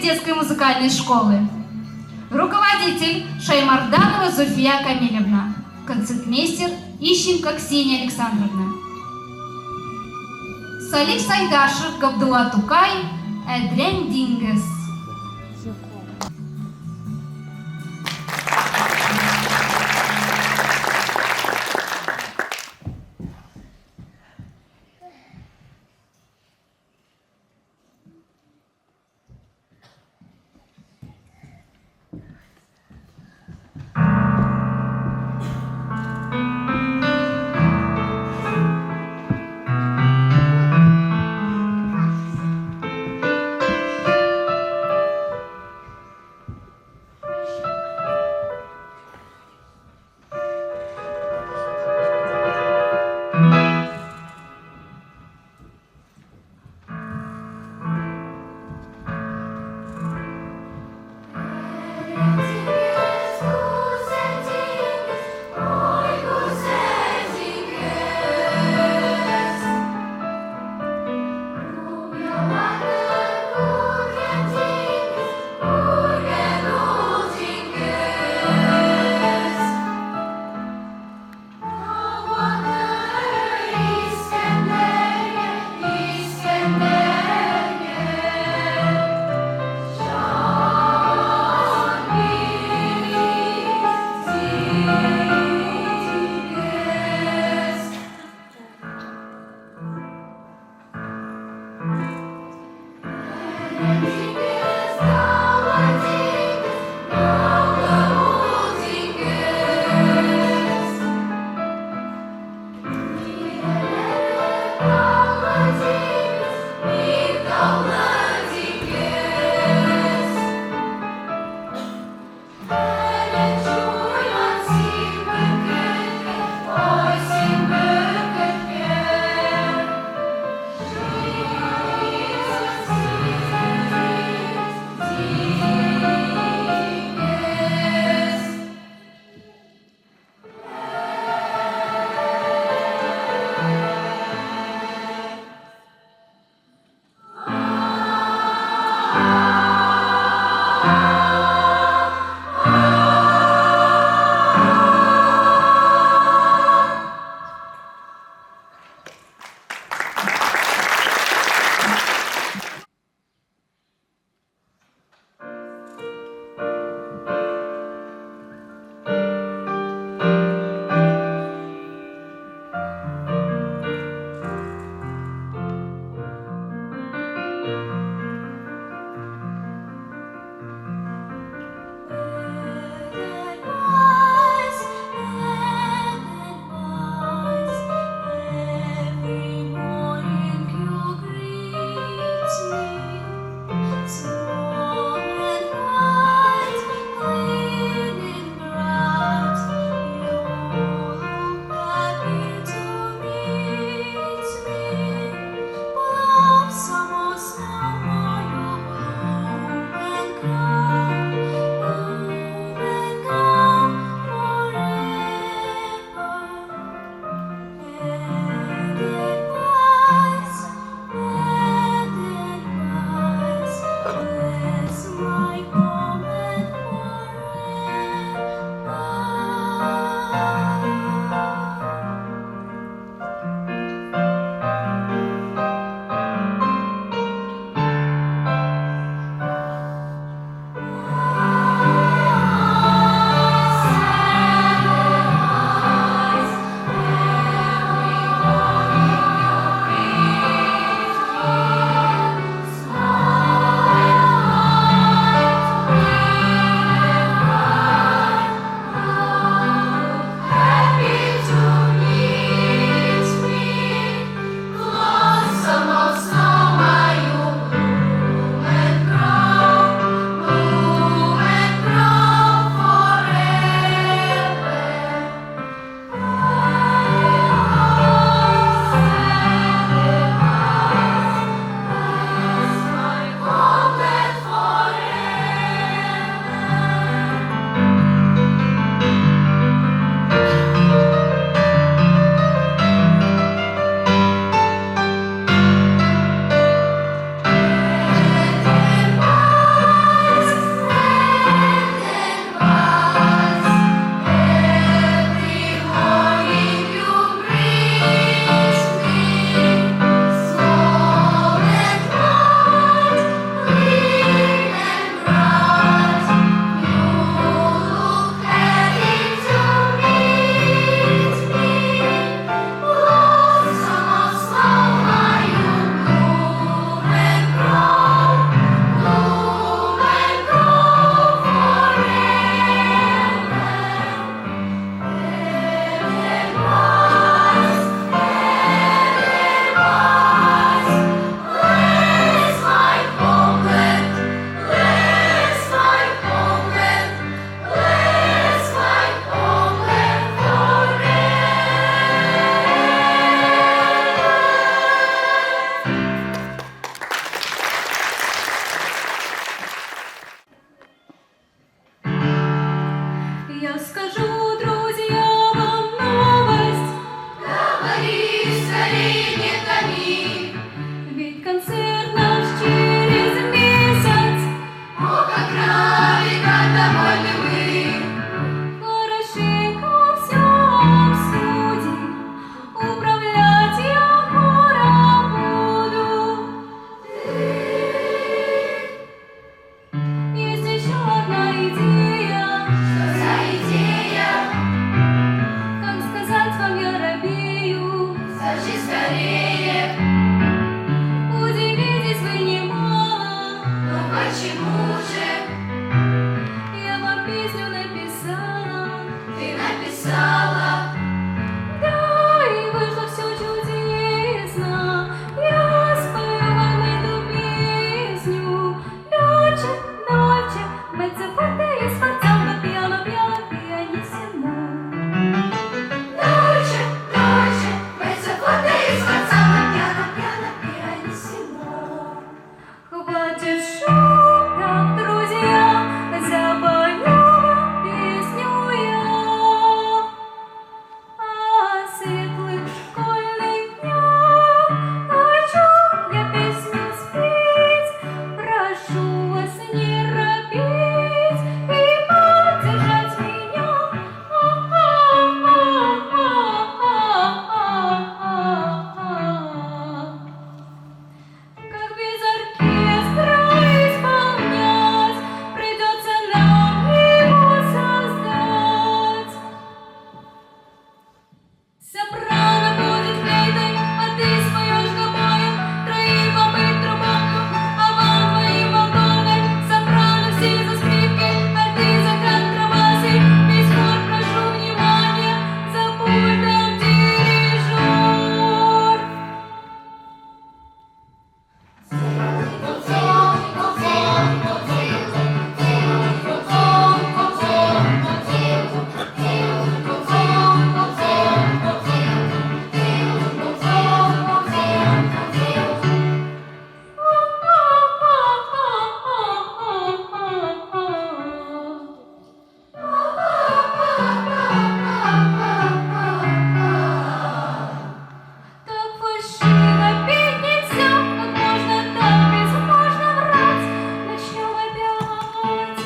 детской музыкальной школы. Руководитель Шаймарданова Зульфия Камилевна. Концертмейстер Ищенко Ксения Александровна. Салих Сайдашев Габдулла Тукай Эдрен Дингес. скажи скорее, Удивитесь вы немало, но почему же я вам песню написала. ты написала? Да, и вышло все чудесно. Я спою вам эту песню. Ночи, ночи, мezza forte e sforzando piano, piano, pianissimo. Ночи, ночи, mezzo forte и sforzando piano, piano, pianissimo. Хватит шута, друзья, запою вам песню я. О светлых школьных днях хочу я песню спеть. Прошу вас не робеть и поддержать меня. Как без оркестра исполнять, придется нам его создать. Сопрано будет флейтой, а ты споешь гобоем, троим вам быть трубаку, а вам двоим волторной. Сопрано все за скрипки, а ты за контрабасой. Весь хор прошу внимания, за пультом дирижер. Так фальшиво петь нельзя, как можно так безбожно врать. Начнем опять.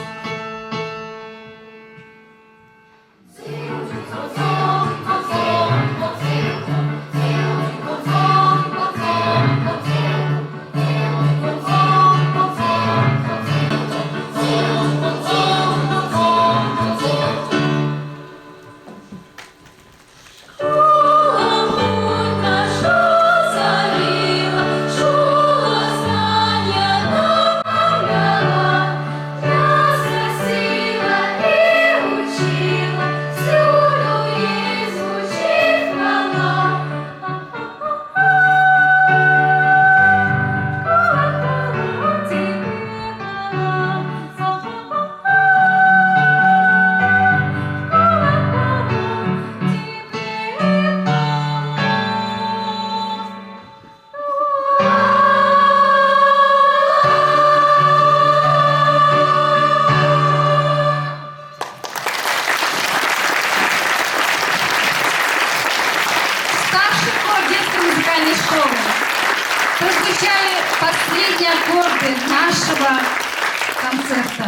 Школа наша залила, школа знания добавляла, нас красила и учила, всюду ей звучит хвала. Школа тебе хвала. Старший хор детской музыкальной школы. Прозвучали последние аккорды нашего концерта.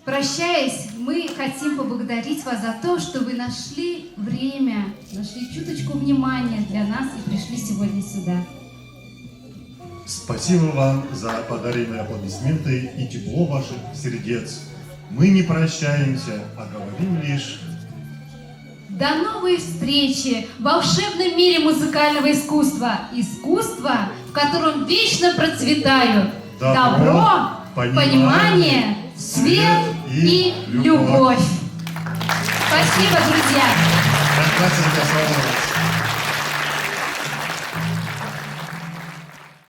Прощаясь, мы хотим поблагодарить вас за то, что вы нашли время, нашли чуточку внимания для нас и пришли сегодня сюда. Спасибо вам за подаренные аплодисменты и тепло ваших сердец. Мы не прощаемся, а говорим лишь До новой встречи в волшебном мире музыкального искусства. Искусства, в котором вечно процветают добро, понимание, свет и любовь. Спасибо, друзья! Прекрасно,